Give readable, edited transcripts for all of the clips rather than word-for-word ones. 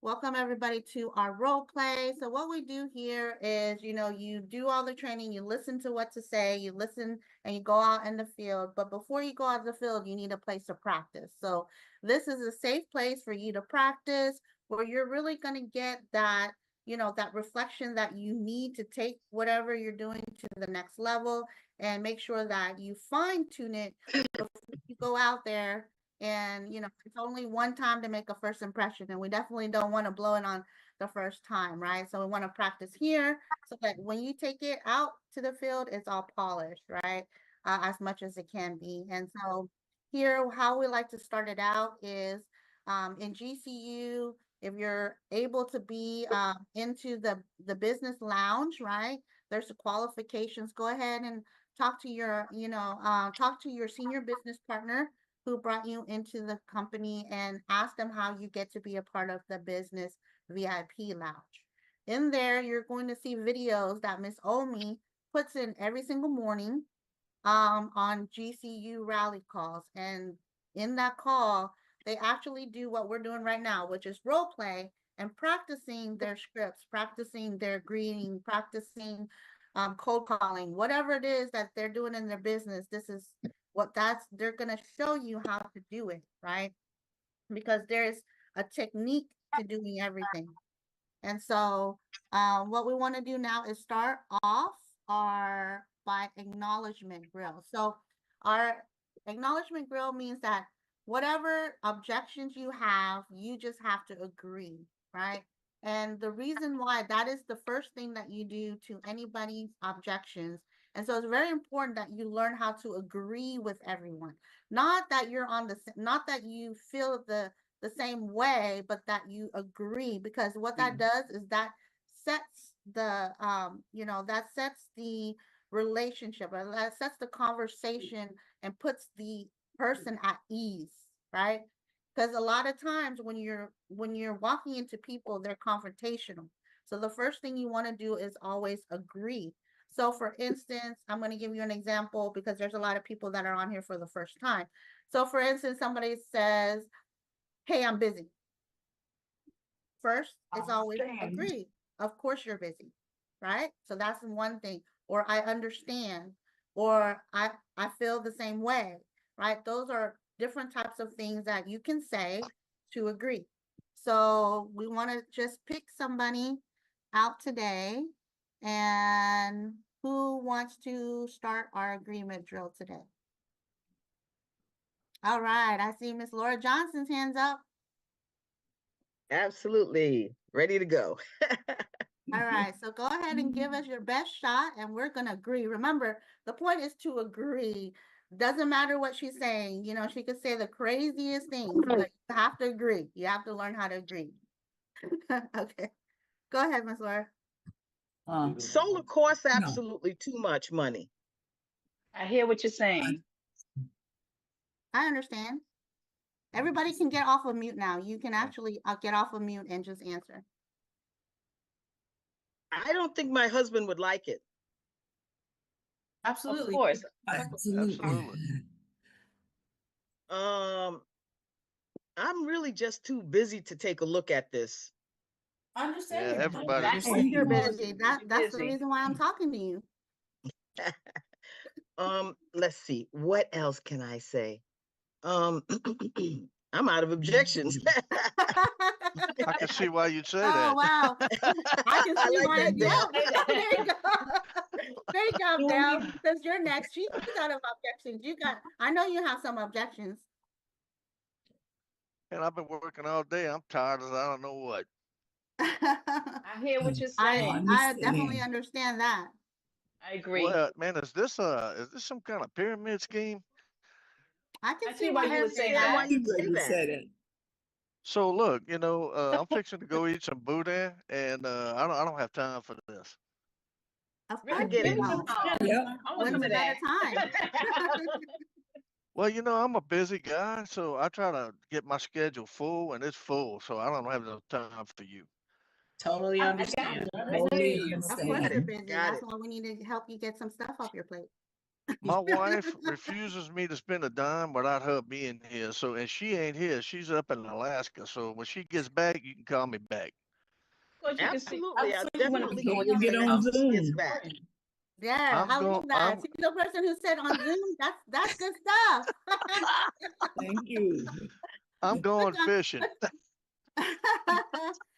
Welcome everybody to our role play. So what we do here is, you do all the training, you listen to what to say, you listen and you go out in the field. But before you go out in the field, you need a place to practice. So this is a safe place for you to practice where you're really going to get that, that reflection that you need to take whatever you're doing to the next level and make sure that you fine tune it before you go out there. And it's only one time to make a first impression, and we definitely don't want to blow it on the first time, right? So we want to practice here so that when you take it out to the field, it's all polished, right? As much as it can be. And so here, how we like to start it out is in GCU, if you're able to be into the business lounge, right? There's the qualifications. Go ahead and talk to your, talk to your senior business partner who brought you into the company and ask them how you get to be a part of the business VIP lounge. In there, you're going to see videos that Miss Omi puts in every single morning on GCU rally calls. And in that call, they actually do what we're doing right now, which is role play and practicing their scripts, practicing their greeting, practicing cold calling, whatever it is that they're doing in their business. This is they're going to show you how to do it, right? Because there's a technique to doing everything. And so what we want to do now is start off our by acknowledgement grill. So our acknowledgement grill means that whatever objections you have, you just have to agree, right? And the reason why that is the first thing that you do to anybody's objections. And so it's very important that you learn how to agree with everyone. Not that you're not that you feel the same way, but that you agree, because what that does is that sets that sets the relationship, or that sets the conversation and puts the person at ease, right? Because a lot of times when you're walking into people, they're confrontational. So the first thing you want to do is always agree. So for instance, I'm going to give you an example because there's a lot of people that are on here for the first time. So for instance, somebody says, "Hey, I'm busy." First, it's always agree. Of course you're busy, right? So that's one thing. Or I understand, or I feel the same way, right? Those are different types of things that you can say to agree. So we want to just pick somebody out today. And who wants to start our agreement drill today? All right, I see Miss Laura Johnson's hands up. Absolutely. Ready to go. All right, so go ahead and give us your best shot, and we're going to agree. Remember, the point is to agree. Doesn't matter what she's saying. She could say the craziest things, but you have to agree. You have to learn how to agree. Okay, go ahead, Miss Laura. Solar costs absolutely too much money. I hear what you're saying. I understand. Everybody can get off of mute now. You can actually get off of mute and just answer. I don't think my husband would like it. Absolutely. Of course. Absolutely. I'm really just too busy to take a look at this. I understand. Yeah, everybody. You're busy. That's the reason why I'm talking to you. Let's see. What else can I say? I'm out of objections. I can see why you'd say that. Oh, wow. I can see like why. that, Dale. There you go. Great job, Dale. Because you're next. She's out of objections. I know you have some objections. And I've been working all day. I'm tired as I don't know what. I hear what you're saying. I definitely understand that. I agree. Well, man, is this some kind of pyramid scheme? I can see why you would say that. Why you say that. So look, I'm fixing to go eat some boudin, and I don't have time for this. Of course, get I want some at a time. Well, I'm a busy guy, so I try to get my schedule full, and it's full, so I don't have enough time for you. Totally understand. Of course you're busy. That's why we need to help you get some stuff off your plate. My wife refuses me to spend a dime without her being here. So, and she ain't here. She's up in Alaska. So when she gets back, you can call me back. Course, you can see. Absolutely. I definitely So hear when you you get when on she gets Zoom, back. Yeah, I'm I going. love that. See the person who said on Zoom, that's good stuff. thank you. I'm going fishing.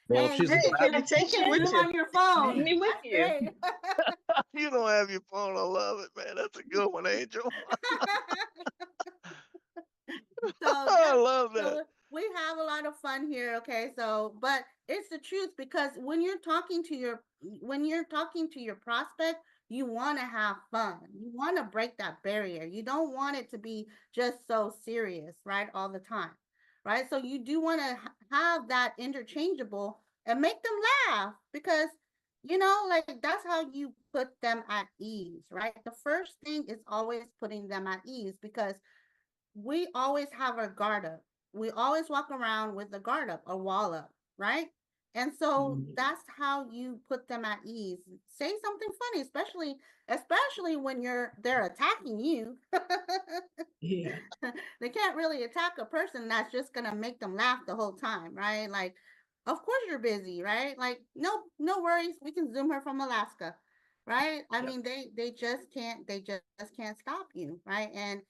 Well, if Hey, she's Hey, in you can can you Alaska, you take me can with Zoom you? on your Bring phone. me with That's you. great. You don't have your phone. I love it, man. That's a good one, Angel. So I that love that. so we have a lot of fun here, okay? So, but it's the truth because when you're talking to your prospect, you want to have fun. You want to break that barrier. You don't want it to be just so serious, right? All the time. Right? So you do want to have that interchangeable and make them laugh because like that's how you put them at ease, right? The first thing is always putting them at ease because we always have our guard up. We always walk around with a guard up, a wall up, right? And so that's how you put them at ease. Say something funny, especially when they're attacking you. Yeah. They can't really attack a person that's just gonna make them laugh the whole time, right? Like, of course you're busy, right? Like, no worries, we can zoom her from Alaska, right? I Yep. mean, they just can't stop you, right? And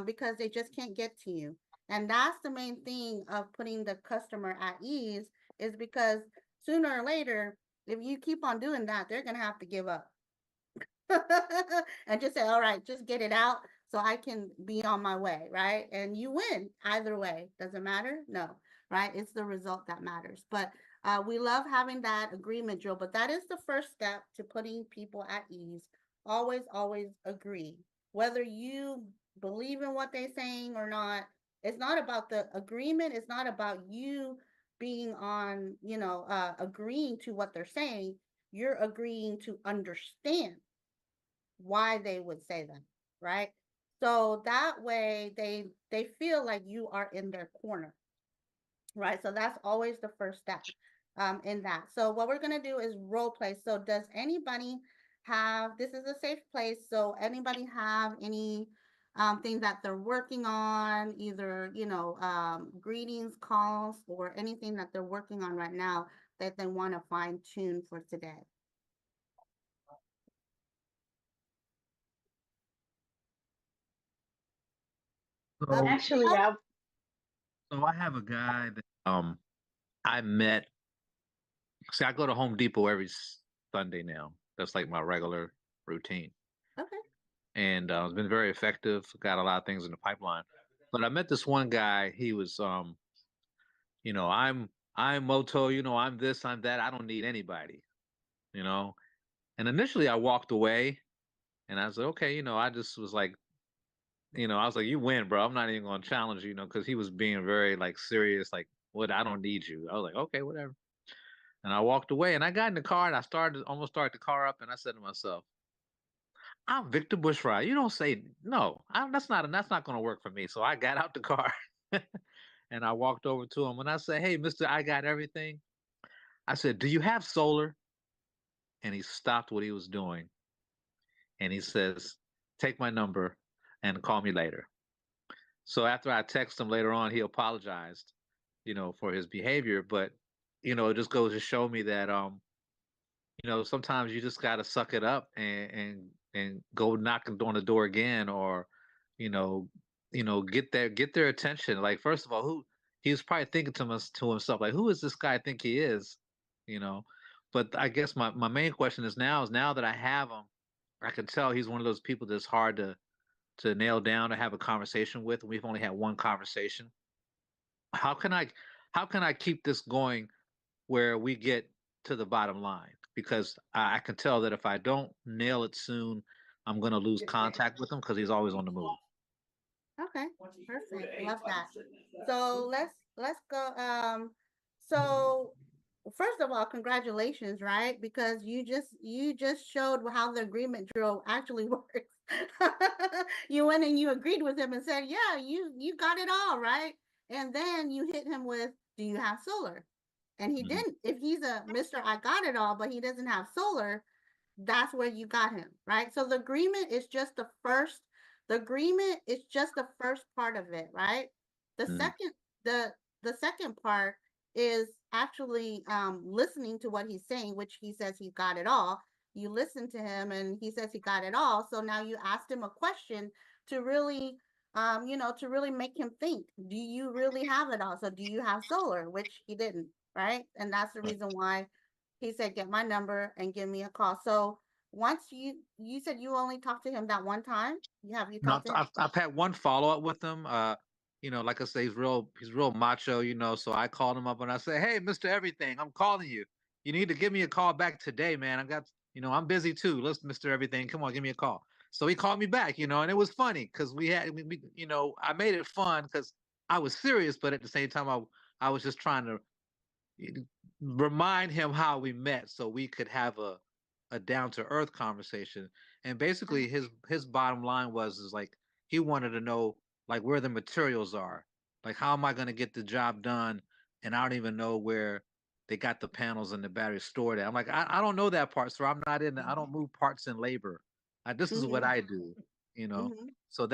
because they just can't get to you. And that's the main thing of putting the customer at ease is because sooner or later, if you keep on doing that, they're gonna have to give up. And just say, all right, just get it out so I can be on my way, right? And you win either way. Does it matter? No, right? It's the result that matters. But we love having that agreement drill, but that is the first step to putting people at ease. Always, always agree. Whether you believe in what they're saying or not, it's not about the agreement. It's not about you being on, agreeing to what they're saying. You're agreeing to understand why they would say that, right? So that way they feel like you are in their corner, right? So that's always the first step in that. So what we're gonna do is role play. So does anybody have? This is a safe place. So anybody have any things that they're working on, either greetings, calls, or anything that they're working on right now that they want to fine tune for today? so Actually, Up, I have a guy that I met. See, I go to Home Depot every Sunday now. That's like my regular routine, okay. and it's been very effective. Got a lot of things in the pipeline. But I met this one guy. He was, I'm Moto. I'm this, I'm that. I don't need anybody. You know. And initially, I walked away, and I was like, okay, I just was like, I was like, you win, bro. I'm not even gonna challenge you, because he was being very like serious, like, what? I don't need you. I was like, okay, whatever. And I walked away, and I got in the car, and I almost started the car up, and I said to myself, I'm Victor Bushfry. You don't say no. That's not gonna work for me. So I got out the car, and I walked over to him, and I said, hey, Mister, I got everything. I said, do you have solar? And he stopped what he was doing, and he says, take my number and call me later. So after I text him later on, he apologized, for his behavior. But, it just goes to show me that, sometimes you just got to suck it up and go knocking on the door again, or, you know, get their attention. Like, first of all, he was probably thinking to himself, like, who is this guy I think he is, you know? But I guess my main question is now that I have him, I can tell he's one of those people that's hard to nail down to have a conversation with. We've only had one conversation. How can I how can I keep this going where we get to the bottom line? Because I can tell that if I don't nail it soon, I'm going to lose contact with him because he's always on the move. Okay, perfect. Love that. So let's go. So first of all, congratulations, right? Because you just showed how the agreement drill actually works. You went and you agreed with him and said, "Yeah, you got it all right." And then you hit him with, "Do you have solar?" And he Mhm. didn't. If he's a Mr. I got it all, but he doesn't have solar, that's where you got him, right? So the agreement is just the agreement is just the first part of it, right? The Mm. second, the the second part is actually listening to what he's saying, which he says he got it all. You listen to him and he says he got it all. So now you asked him a question to really to really make him think, do you really have it all? So do you have solar? Which he didn't, right? And that's the Right. reason why he said, get my number and give me a call. So once you said you only talked to him that one time, you No, talked to him? I've had one follow up with him. Like I say, he's real macho, So I called him up and I said, "Hey, Mr. Everything, I'm calling you. You need to give me a call back today, man. I'm busy too. Listen, Mr. Everything, come on, give me a call." So he called me back, and it was funny because I made it fun because I was serious, but at the same time, I was just trying to remind him how we met so we could have a down to earth conversation. And basically his bottom line is like he wanted to know like where the materials are. Like how am I going to get the job done and I don't even know where they got the panels and the batteries stored at. I'm like I don't know that part, sir. I don't move parts in labor. This is what Mm-hmm. I do, you know. Mm-hmm. So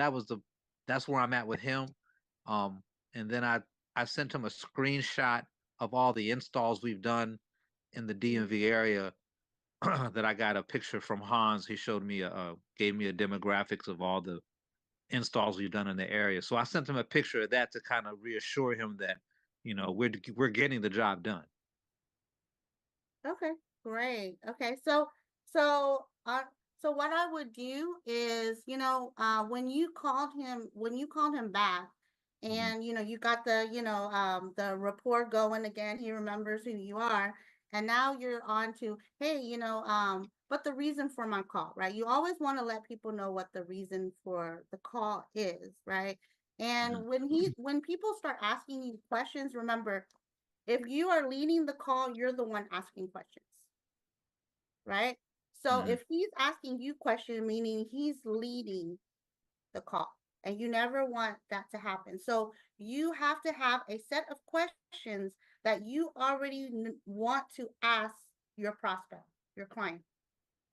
that's where I'm at with him. And then I sent him a screenshot of all the installs we've done in the DMV area that I got a picture from Hans. He showed me gave me a demographics of all the installs we've done in the area. So I sent him a picture of that to kind of reassure him that, we're getting the job done. Okay, great. Okay, so what I would do is, when you called him back, Mhm. and you got the rapport going again. He remembers who you are, and now you're on to, hey, but the reason for my call, right? You always want to let people know what the reason for the call is, right? Mhm. And when people start asking you questions, remember, if you are leading the call, you're the one asking questions, right? So Mhm. if he's asking you questions, meaning he's leading the call, and you never want that to happen. So you have to have a set of questions that you already want to ask your prospect, your client,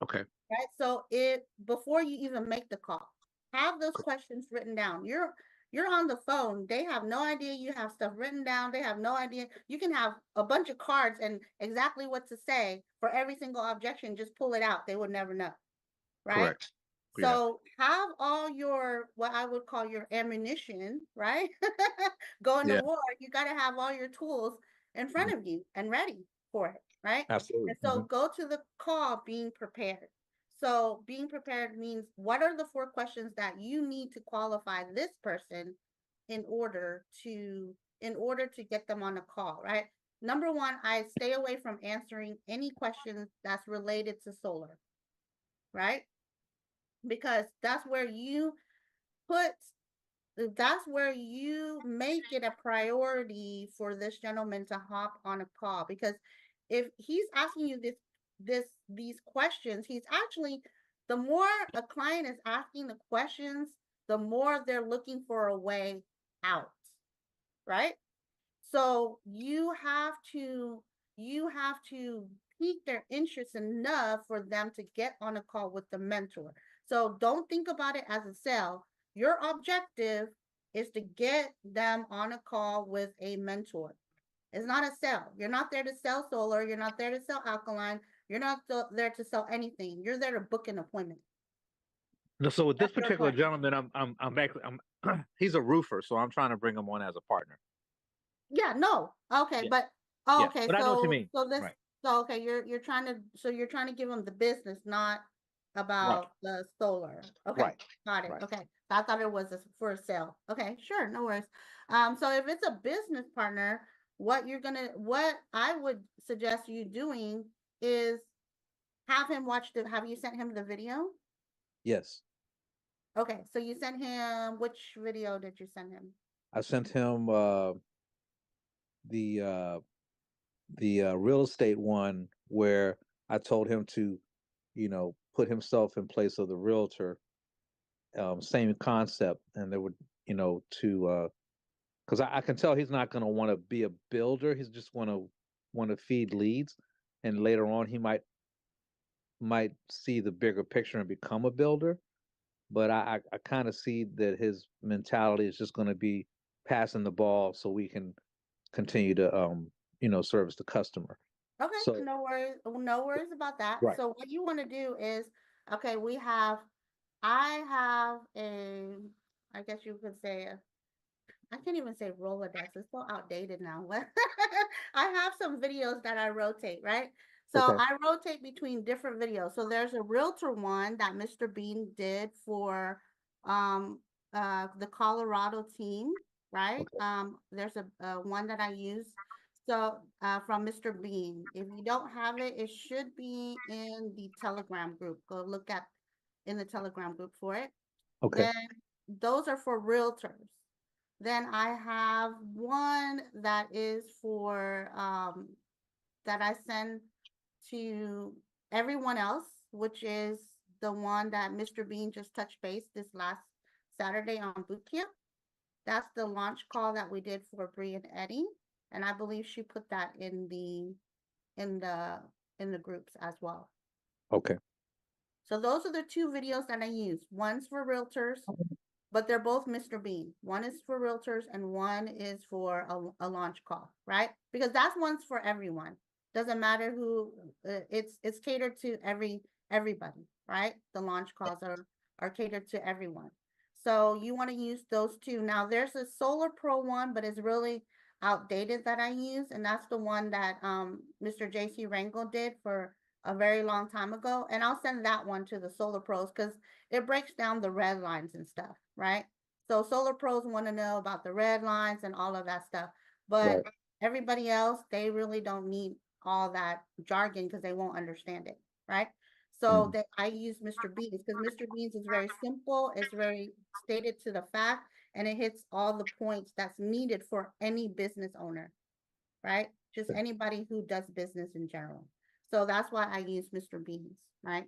Okay. right? So it before you even make the call, have those questions written down. You're on the phone. They have no idea you have stuff written down. They have no idea. You can have a bunch of cards and exactly what to say for every single objection. Just pull it out. They would never know, right? Correct. Yeah. So have all your, what I would call your ammunition, right? Going to Yeah. war, you got to have all your tools in front Mhm. of you and ready for it, right? Absolutely. And so go to the call being prepared. So being prepared means, what are the 4 questions that you need to qualify this person in order to get them on a call, right? Number one, I stay away from answering any questions that's related to solar, right? Because put that's where you make it a priority for this gentleman to hop on a call. Because if he's asking you these questions, he's actually, the more a client is asking the questions, the more they're looking for a way out, right? So you have to pique their interest enough for them to get on a call with the mentor. So don't think about it as a sale. Your objective is to get them on a call with a mentor. It's not a sell. You're not there to sell solar. You're not there to sell alkaline. You're not there to sell anything. You're there to book an appointment. No, so with this That's your particular part. gentleman, I'm actually he's a roofer, so I'm trying to bring him on as a partner. Yeah, no. Okay, Yeah. but Yeah. okay, But I know what you so mean. so this Right. so okay, you're trying to give them the business, not Right. about the solar. Okay, Right. got it. Right. Okay. I thought it was for a sale. Okay, sure, no worries. So if it's a business partner, what I would suggest you doing is have you sent him the video? Yes. Okay, so you sent him, which video did you send him? I sent him the uh the real estate one where I told him to, put himself in place of the realtor. Same concept, and they would, to because I can tell he's not going to want to be a builder. He's just want to feed leads, and later on he might might see the bigger picture and become a builder, but I kind of see that his mentality is just going to be passing the ball so we can continue to service the customer. Okay, So no worries about that. right. So what you want to do is, okay, I have I guess you could say I can't even say Rolodex. It's so outdated now. I have some videos that I rotate, right? So Okay. I rotate between different videos. So there's a realtor one that Mr. Bean did for um the Colorado team, right? Okay. There's a one that I use. So from Mr. Bean. If you don't have it, it should be in the Telegram group. Go look at in the Telegram group for it. Okay. Then those are for realtors. Then I have one that is for that I send to everyone else, which is the one that Mr. Bean just touched base this last Saturday on boot camp. That's the launch call that we did for Bree and Eddie, and I believe she put that in in the in the groups as well. Okay. So those are the two videos that I use. One's for realtors, but they're both Mr. Bean. One is for realtors and one is for a launch call, right? Because that's one's for everyone. Doesn't matter who it's catered to everybody, right? The launch calls are catered to everyone. So you want to use those two. Now there's a Solar Pro one, but it's really outdated that I use, and that's the one that Mr. JC Rangel did for a very long time ago. And I'll send that one to the Solar Pros because it breaks down the red lines and stuff, right? So Solar Pros want to know about the red lines and all of that stuff. But Right. everybody else, they really don't need all that jargon because they won't understand it, right? So that I use Mr. Beans because Mr. Beans is very simple, it's very stated to the fact, and it hits all the points that's needed for any business owner, right? Just anybody who does business in general. So that's why I use Mr. Beans, right?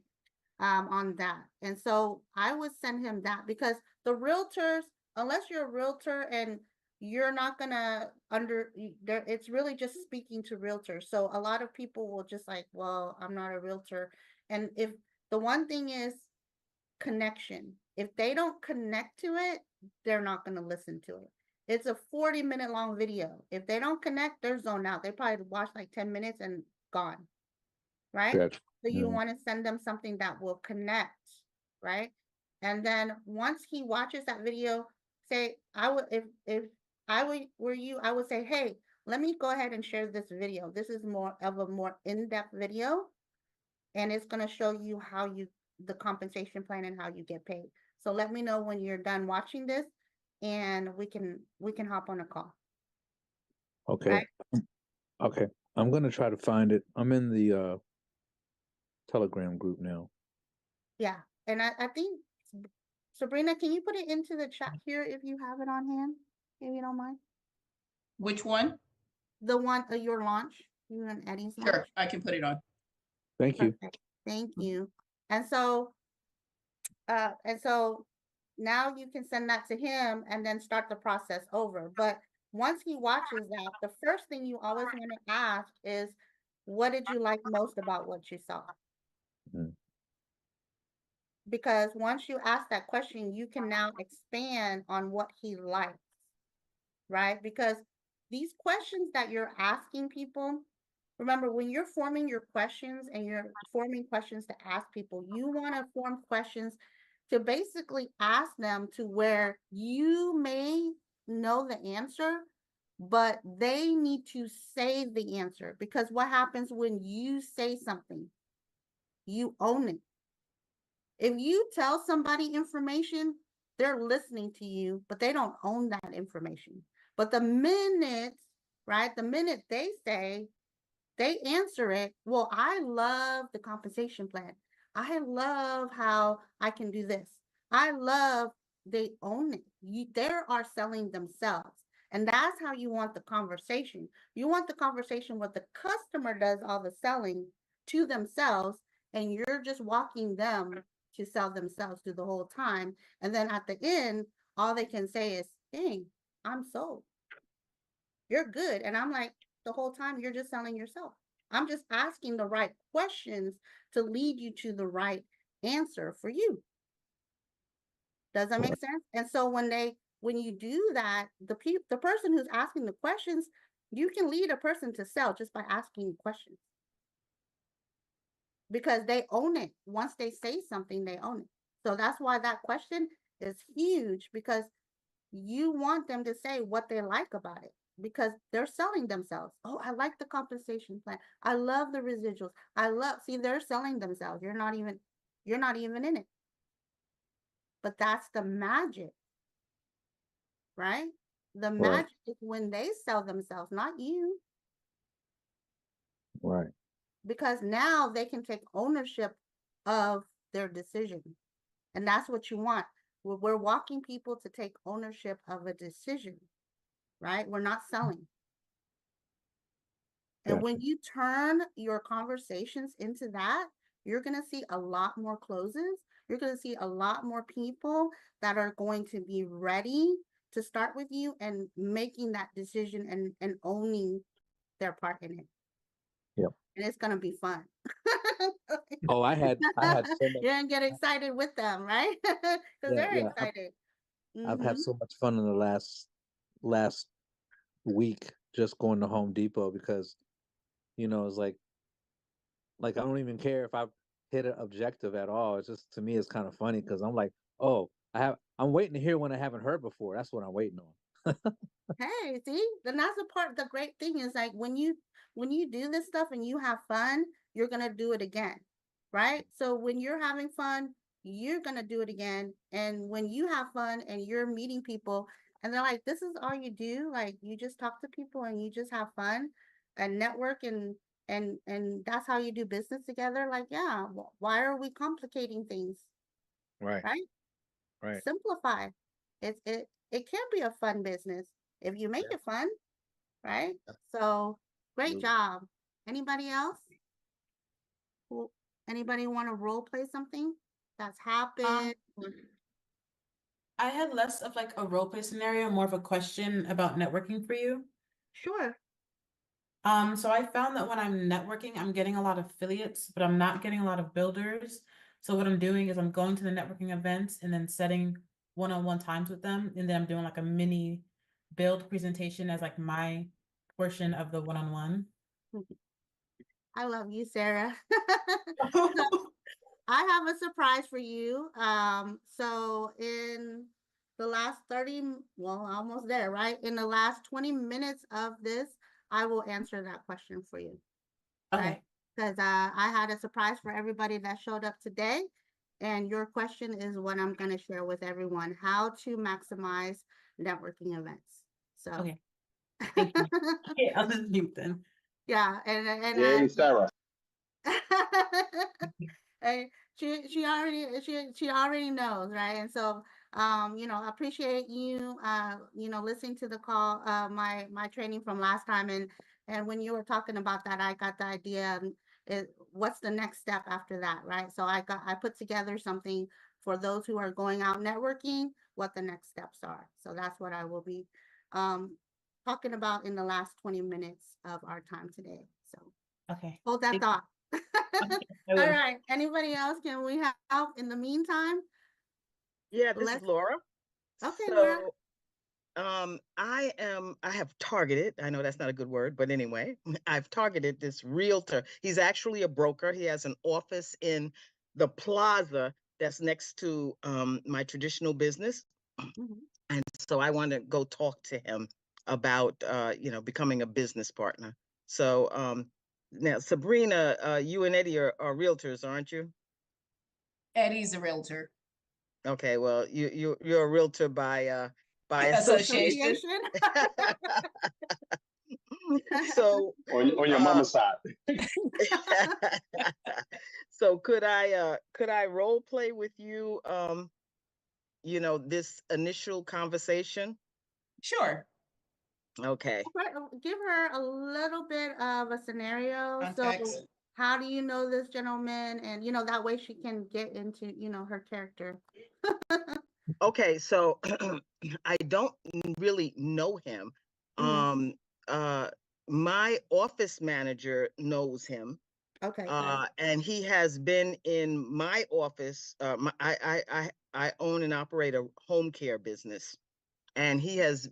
On that. And so I would send him that because the realtors, unless you're a realtor and you're not gonna there, it's really just speaking to realtors. So a lot of people will just like, well, I'm not a realtor. And if the one thing is connection, if they don't connect to it, they're not gonna listen to it. It's a 40-minute long video. If they don't connect, they're zoned out. They probably watch like 10 minutes and gone, right? Gotcha. So you want to send them something that will connect, right? And then once he watches that video, say, I would, if I were you, I would say, hey, let me go ahead and share this video. This is more of a more in-depth video, and it's going to show you how the compensation plan and how you get paid. So let me know when you're done watching this, and we can hop on a call. Okay. Right? Okay. I'm gonna try to find it. I'm in the Telegram group now. Yeah. And I think, Sabrina, can you put it into the chat here if you have it on hand, if you don't mind? Which one? The one, your launch, you and Eddie's launch. Sure, I can put it on. Thank you. Perfect. Thank you. And so now you can send that to him and then start the process over. But once he watches that, the first thing you always want to ask is, what did you like most about what you saw? Mhm. Because once you ask that question, you can now expand on what he likes, right? Because these questions that you're asking people, remember when you're forming your questions and you're forming questions to ask people, you want to form questions to basically ask them to where you may know the answer, but they need to say the answer. Because what happens when you say something? You own it. If you tell somebody information, they're listening to you, but they don't own that information. But the minute, right, the minute they say, they answer it, well, I love the compensation plan. I love how I can do this. I love, they own it. They are selling themselves. And that's how you want the conversation. You want the conversation where the customer does all the selling to themselves, and you're just walking them to sell themselves through the whole time. And then at the end, all they can say is, dang, I'm sold. You're good. And I'm like, the whole time you're just selling yourself. I'm just asking the right questions to lead you to the right answer for you. Does that make sense? And so when you do that, the person who's asking the questions, you can lead a person to sell just by asking questions. Because they own it. Once they say something, they own it. So that's why that question is huge, because you want them to say what they like about it, because they're selling themselves. Oh, I like the compensation plan. I love the residuals. See, they're selling themselves. You're not even in it. But that's the magic, right? The magic is when they sell themselves, not you. Right. Because now they can take ownership of their decision. And that's what you want. We're walking people to take ownership of a decision, right? We're not selling. And when you turn your conversations into that, you're going to see a lot more closes. You're going to see a lot more people that are going to be ready to start with you and making that decision and owning their part in it. Yep. And it's going to be fun. Oh, I had so much. You're going to get excited with them, right? Because they're excited. I've had so much fun in the last week just going to Home Depot, because it's like I don't even care if I hit an objective at all. It's just, to me, it's kind of funny, because I'm like, oh, I'm waiting to hear one I haven't heard before. That's what I'm waiting on. Hey, see, then that's the great thing is, like, when you do this stuff and you have fun, you're gonna do it again, right? So when you're having fun, you're gonna do it again. And when you have fun and you're meeting people and they're like, this is all you do, like, you just talk to people and you just have fun and network and that's how you do business together. Like, yeah, why are we complicating things? Right. Right? Simplify. It can be a fun business if you make it fun, right? So great job. Anybody else? Anybody want to role play something that's happened? I had less of like a role play scenario, more of a question about networking for you. Sure. So I found that when I'm networking, I'm getting a lot of affiliates, but I'm not getting a lot of builders. So what I'm doing is I'm going to the networking events and then setting one-on-one times with them, and then I'm doing like a mini build presentation as like my portion of the one-on-one. I love you, Sarah. I have a surprise for you. So in the last 30, well, almost there, right? In the last 20 minutes of this, I will answer that question for you. Okay. Right? Because I had a surprise for everybody that showed up today. And your question is what I'm going to share with everyone, how to maximize networking events. So, Okay. Thank you. Okay, I'll just mute then. Yeah. And Yay, Sarah. And she already knows, right? And so I appreciate you listening to the call, my training from last time, and when you were talking about that, I got the idea. What's the next step after that, right? So I put together something for those who are going out networking, what the next steps are. So that's what I will be talking about in the last 20 minutes of our time today. So Okay. hold that thought. I All will. right. Anybody else? Can we have help in the meantime? Yeah, this is Laura. Okay, Laura. I have targeted, I know that's not a good word, but anyway, I've targeted this realtor. He's actually a broker. He has an office in the plaza that's next to my traditional business. And so I want to go talk to him about becoming a business partner. So now, Sabrina, you and Eddie are realtors, aren't you? Eddie's a realtor. Okay, well, you're a realtor by association. Association. So On your mama's side. so could I role play with you this initial conversation? Sure. Okay. Give her a little bit of a scenario. Context. So how do you know this gentleman? And that way she can get into her character. Okay, so I don't really know him. my office manager knows him. Okay, got it. And he has been in my office. I own and operate a home care business, and he has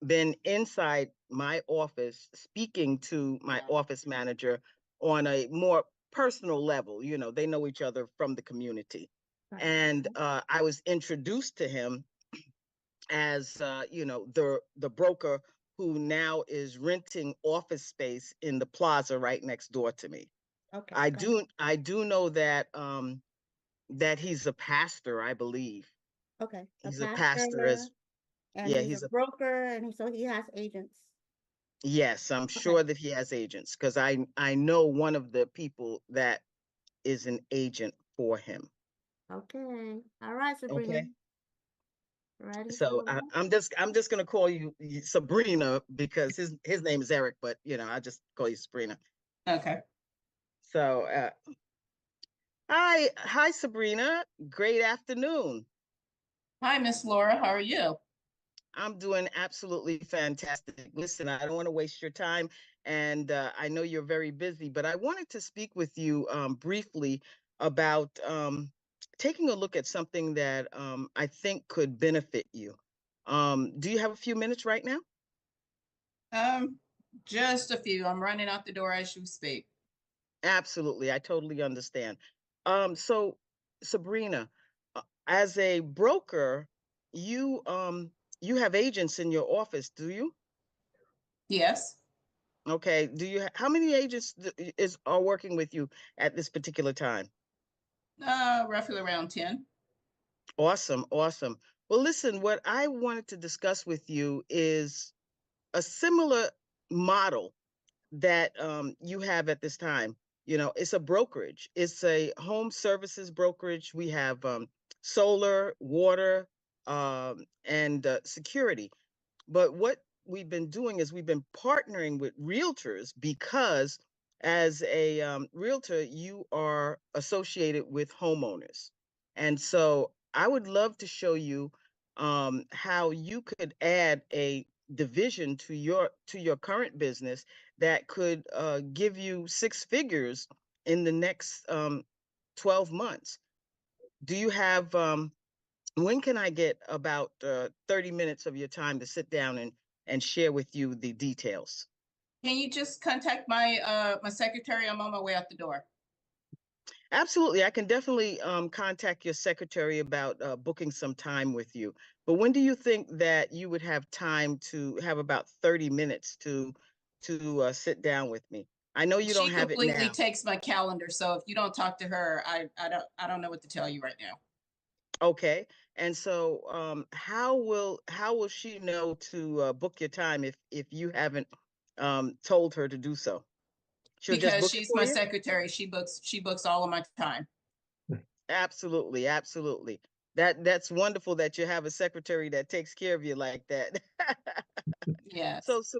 been inside my office speaking to my office manager on a more personal level. You know, they know each other from the community. Right. And I was introduced to him as you know, the broker who now is renting office space in the plaza right next door to me. Okay, I do know that that he's a pastor, I believe. okay. A He's a pastor pastor, as and yeah, he's a he's a broker, and so he has agents. yes, I'm Okay, sure that he has agents because I know one of the people that is an agent for him. okay. All right, Sabrina. Okay. Ready for So what? I'm just gonna call you Sabrina because his name is Eric, but you know, I just call you Sabrina. Okay. So hi Sabrina. Great afternoon. Hi, Miss Laura. How are you? I'm doing absolutely fantastic. Listen, I don't want to waste your time, and I know you're very busy, but I wanted to speak with you briefly about taking a look at something that I think could benefit you. Do you have a few minutes right now? Um, just a few. I'm running out the door as you speak. Absolutely, I totally understand. So Sabrina, as a broker, you have agents in your office, do you? Yes. Okay. How many agents are working with you at this particular time? Roughly around 10. Awesome, awesome. Well, listen, what I wanted to discuss with you is a similar model that you have at this time. You know, it's a brokerage. It's a home services brokerage. We have solar, water, and security. But what we've been doing is we've been partnering with realtors because as a realtor, you are associated with homeowners. And so I would love to show you how you could add a division to your current business that could give you six figures in the next 12 months. Do you have when can I get about 30 minutes of your time to sit down and share with you the details? Can you just contact my secretary? I'm on my way out the door. Absolutely. I can definitely contact your secretary about booking some time with you. But when do you think that you would have time to have about 30 minutes to sit down with me? I know you don't She have it completely now. takes my calendar, so if you don't talk to her, I don't know what to tell you right now. Okay. And so how will she know to book your time if you haven't told her to do so? She'll just Because book it she's for my you? secretary. She books all of my time. Absolutely, absolutely. That's wonderful that you have a secretary that takes care of you like that. Yes. So, so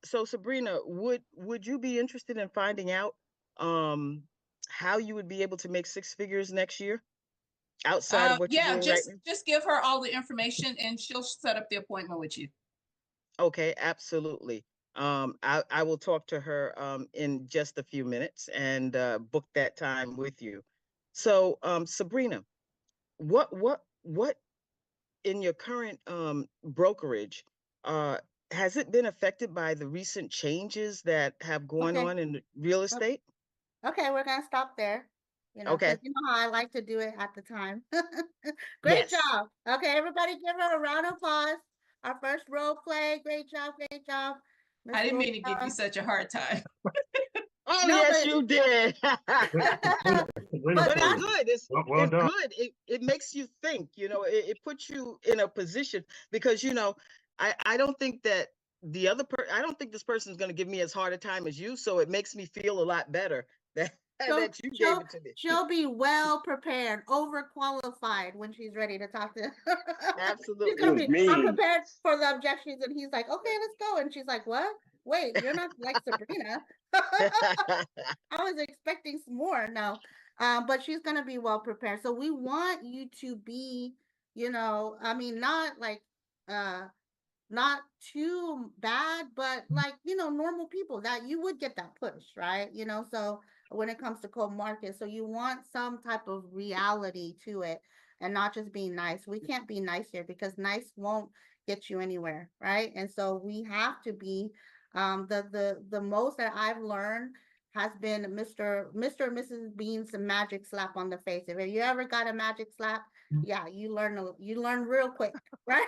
so Sabrina, would you be interested in finding out um how you would be able to make six figures next year outside of what you're Yeah, doing right just give her all the information and she'll set up the appointment with you. now? Okay, absolutely. I will talk to her in just a few minutes and book that time with you. So, Sabrina, what in your current brokerage, uh, has it been affected by the recent changes that have gone Okay. on in real o- estate? Okay, we're gonna stop there. Because Okay. you know how I like to do it at the time. Great Yes. job. Okay, everybody give her a round of applause. Our first role play. Great job, great job. Miss I didn't mean to give you Laura. such a hard time. Oh, No, yes, but you did. but But it's that's good. It's good. It makes you think, you know, it puts you in a position because, you know, I don't think that I don't think this person is going to give me as hard a time as you. So it makes me feel a lot better that she'll that you gave she'll it to me. she'll be well prepared, overqualified when she's ready to talk to. She's gonna Absolutely. be, I'm prepared for the objections, and he's like, okay, let's go, and she's like, what? Wait, you're not like Sabrina. I was expecting some more. No, but she's gonna be well prepared. So we want you to be, I mean, not like uh not too bad, but like, normal people that you would get that push, right? So when it comes to cold market, so you want some type of reality to it and not just being nice. We can't be nice here because nice won't get you anywhere, right? And so we have to be the most that I've learned has been Mr. and Mrs. Bean's magic slap on the face. If you ever got a magic slap, yeah, you learn real quick, right?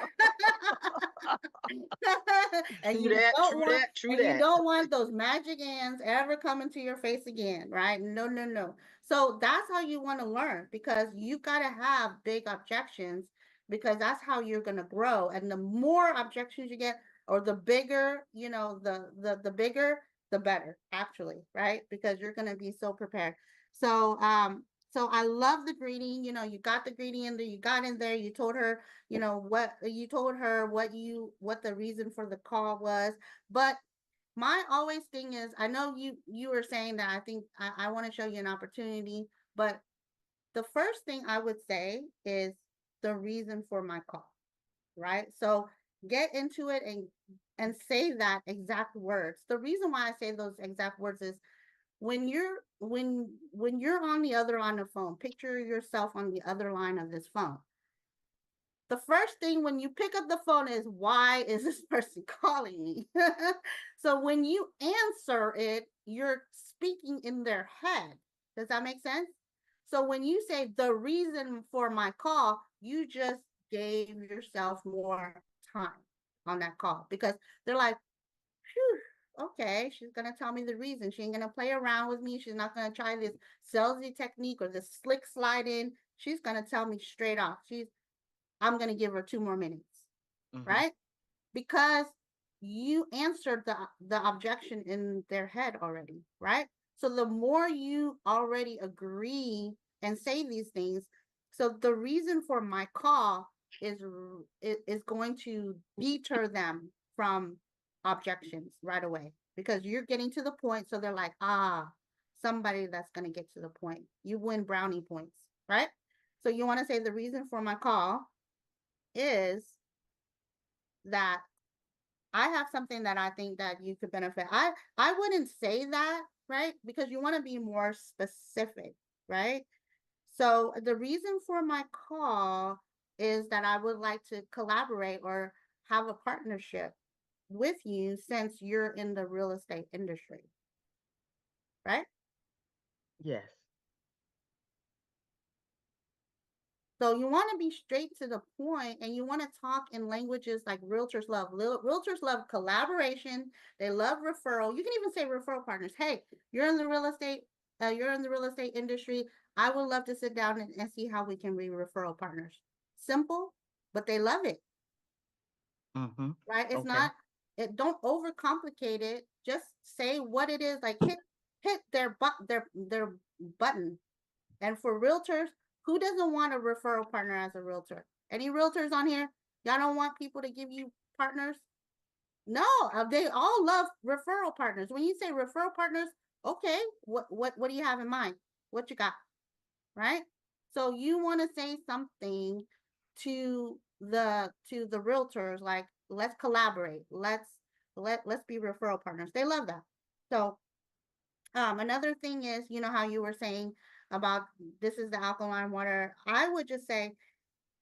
and True you that, don't true want that, true and you that. don't want those magic hands ever coming to your face again, right? No, no, no. So that's how you want to learn, because you got to have big objections, because that's how you're going to grow. And the more objections you get, or the bigger, the bigger, the better, actually, right? Because you're going to be so prepared. So I love the greeting. You got the greeting in there, you got in there, you told her, what you told her, what the reason for the call was. But my always thing is, I know you were saying that, I think I want to show you an opportunity, but the first thing I would say is the reason for my call, right? So get into it and say that exact words. The reason why I say those exact words is, when you're on the phone, picture yourself on the other line of this phone. The first thing when you pick up the phone is, why is this person calling me? So when you answer it, you're speaking in their head. Does that make sense? So when you say the reason for my call, you just gave yourself more time on that call, because they're like, phew, okay, she's gonna tell me the reason. She ain't gonna play around with me. She's not gonna try this salesy technique or this slick slide in. She's gonna tell me straight off. I'm going to give her 2 more minutes, right? Because you answered the objection in their head already, right? So the more you already agree and say these things, so the reason for my call is going to deter them from objections right away, because you're getting to the point. So they're like, somebody that's going to get to the point. You win brownie points, right? So you want to say the reason for my call is that I have something that I think that you could benefit. I wouldn't say that, right? Because you want to be more specific, right? So the reason for my call is that I would like to collaborate or have a partnership with you, since you're in the real estate industry, right? Yes. So you want to be straight to the point, and you want to talk in languages like realtors love. Realtors love collaboration. They love referral. You can even say referral partners. Hey, you're in the real estate, industry. I would love to sit down and see how we can be referral partners. Simple, but they love it, right? It's Okay. not, don't overcomplicate it. Just say what it is. Like hit their button. And for realtors, who doesn't want a referral partner as a realtor? Any realtors on here? Y'all don't want people to give you partners? No, they all love referral partners. When you say referral partners, okay, what do you have in mind? What you got? Right? So you want to say something to the realtors, like, let's collaborate. Let's be referral partners. They love that. So another thing is, how you were saying about this is the alkaline water. I would just say,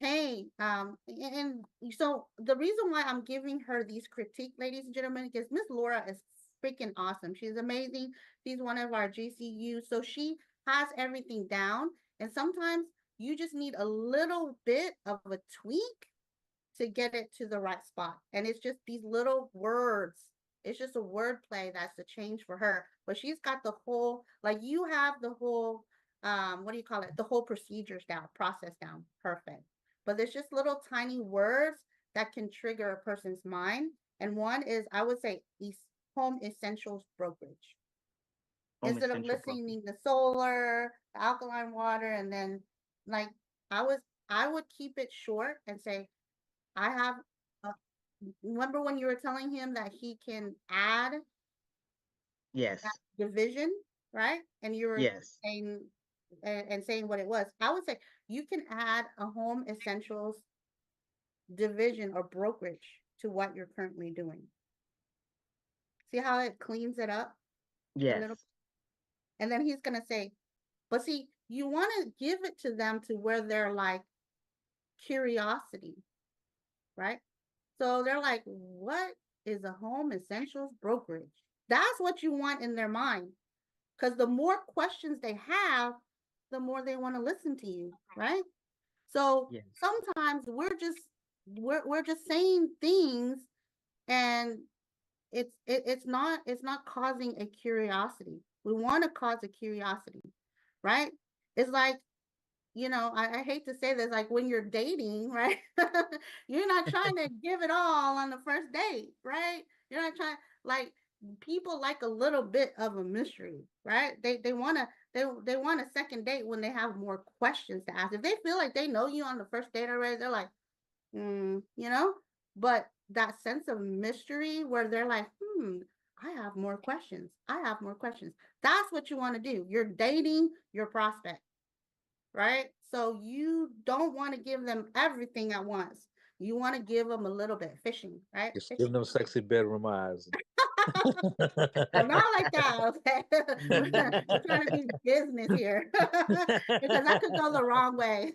hey, and so the reason why I'm giving her these critique, ladies and gentlemen, is Miss Laura is freaking awesome. She's amazing. She's one of our GCU, so she has everything down. And sometimes you just need a little bit of a tweak to get it to the right spot. And it's just these little words. It's just a word play that's the change for her. But she's got the whole, like, you have the whole, what do you call it? The whole procedures down, process down. Perfect. But there's just little tiny words that can trigger a person's mind. And one is, I would say, home essentials brokerage. Home Instead of essential broker. listening to solar, the alkaline water, and then, like, I would keep it short and say, I have, uh, remember when you were telling him that he can add Yes. division, right? And you were Yes. saying, and saying what it was. I would say you can add a home essentials division or brokerage to what you're currently doing. See how it cleans it up a Yes. little? And then he's going to say, but see, you want to give it to them to where they're like curiosity, right? So they're like, what is a home essentials brokerage? That's what you want in their mind. Because the more questions they have, the more they want to listen to you, right? So Yes. sometimes we're just saying things, and it's not causing a curiosity. We want to cause a curiosity, right? It's like, I hate to say this, like when you're dating, right? You're not trying to give it all on the first date, right? You're not trying, like, people like a little bit of a mystery, right? They want a second date when they have more questions to ask. If they feel like they know you on the first date already, they're like, but that sense of mystery where they're like, I have more questions. I have more questions. That's what you want to do. You're dating your prospect, right? So you don't want to give them everything at once. You want to give them a little bit, fishing, right? Just Fishing. give them sexy bedroom eyes. I'm not like that, okay? We're trying to be business here because that could go the wrong way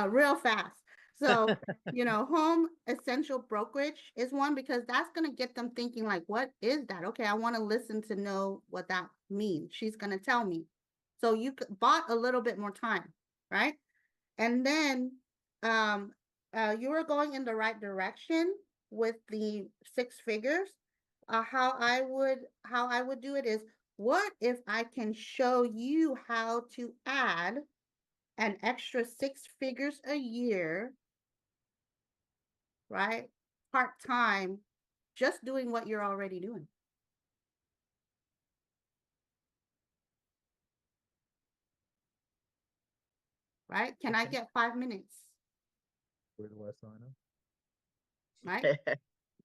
real fast. So, home essential brokerage is one because that's going to get them thinking like, what is that? Okay, I want to listen to know what that means. She's going to tell me. So you bought a little bit more time, right? And then you were going in the right direction with the 6 figures. How I would do it is, what if I can show you how to add an extra 6 figures a year, right? Part-time, just doing what you're already doing. Right? Can I Okay. get 5 minutes? Where do I sign up? Right?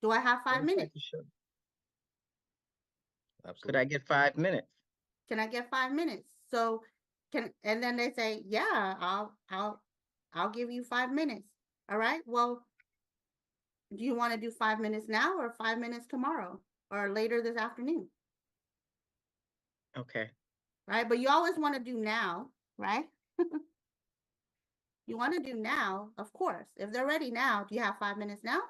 Do I have 5 Looks like minutes? you should. Could Absolutely. I get 5 minutes? Can I get 5 minutes? So and then they say, yeah, I'll give you 5 minutes. All right. Well, do you want to do 5 minutes now or 5 minutes tomorrow or later this afternoon? Okay. Right. But you always want to do now, right? You want to do now, of course. If they're ready now, do you have 5 minutes now?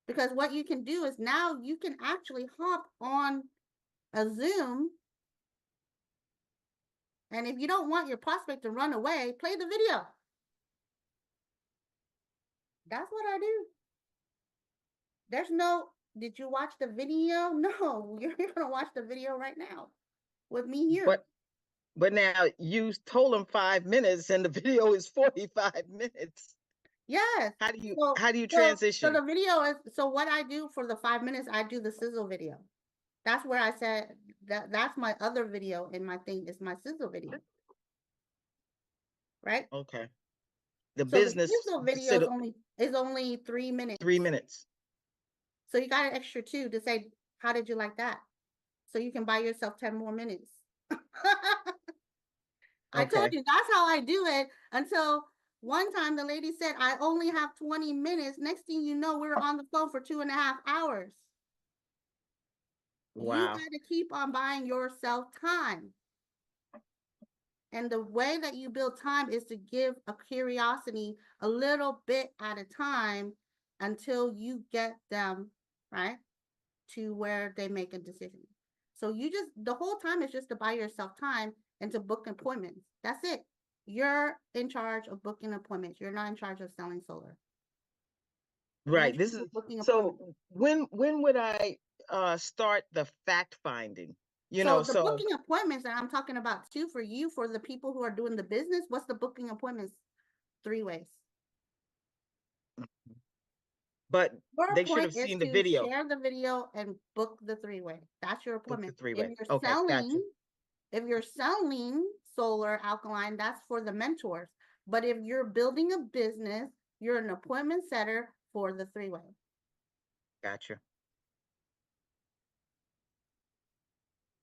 Because what you can do is now you can actually hop on a Zoom. And if you don't want your prospect to run away, play the video. That's what I do. There's no, did you watch the video? No, you're gonna watch the video right now with me here. But now you told them 5 minutes and the video is 45 minutes. Yes. How do you So so transition? the video is, so what I do for the 5 minutes, I do the sizzle video. That's where I said that's my other video in my thing, is my sizzle video. Right? Okay. The So the business sizzle video is only 3 minutes. 3 minutes. So you got an extra 2 to say, how did you like that? So you can buy yourself 10 more minutes. I told Okay. you, that's how I do it, until one time the lady said, I only have 20 minutes. Next thing you know, we were on the phone for 2.5 hours. You Wow. got to keep on buying yourself time. And the way that you build time is to give a curiosity a little bit at a time until you get them, right, to where they make a decision. So the whole time is just to buy yourself time and to book appointments. That's it. You're in charge of booking appointments. You're not in charge of selling solar. Right. You're This in is charge of booking so appointments. when would I start the fact finding? So the So booking appointments that I'm talking about too, for you, for the people who are doing the business, what's the booking appointments? 3 ways. but Your they should point have is seen the to video. share the video and book the 3-way. That's your Book the appointment. 3-way. Okay, gotcha. If you're selling solar alkaline, that's for the mentors. But if you're building a business, you're an appointment setter for the 3-way. Gotcha.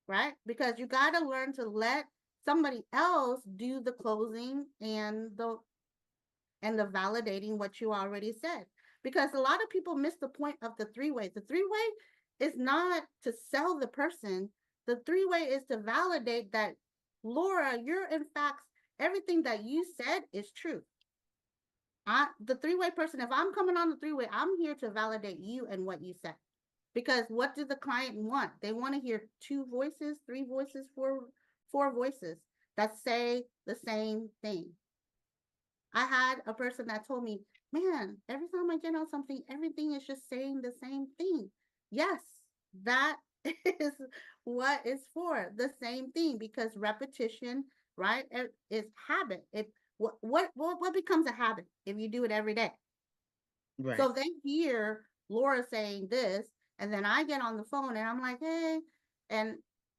Right? Because you got to learn to let somebody else do the closing and and the validating what you already said. Because a lot of people miss the point of the three-way. The three-way is not to sell the person. The three-way is to validate that, Laura, you're in fact, everything that you said is true. The three-way person, if I'm coming on the three-way, I'm here to validate you and what you said. Because what does the client want? They want to hear two voices, three voices, four voices that say the same thing. I had a person that told me, man, every time I get on something, everything is just saying the same thing. Yes, that is what it's for, the same thing, because repetition, right, is habit. What becomes a habit if you do it every day? Right. So they hear Laura saying this, and then I get on the phone and I'm like, hey, and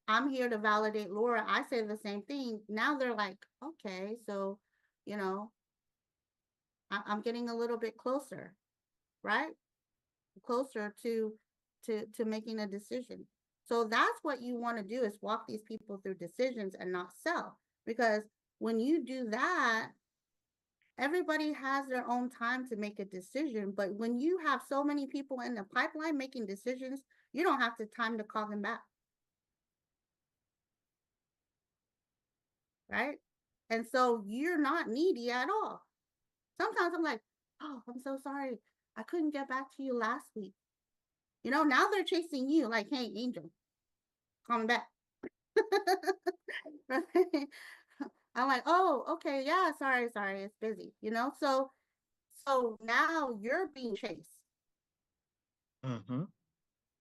I'm here to validate Laura. I say the same thing. Now they're like, okay, so, you know, I'm getting a little bit closer, right? Closer to making a decision. So that's what you want to do, is walk these people through decisions and not sell. Because when you do that, everybody has their own time to make a decision. But when you have so many people in the pipeline making decisions, you don't have the time to call them back. Right? And so you're not needy at all. Sometimes I'm like, oh, I'm so sorry. I couldn't get back to you last week. You know, now they're chasing you like, hey, Angel, call me back. I'm like, oh, okay, yeah, sorry, it's busy, you know? So now you're being chased. Mm-hmm.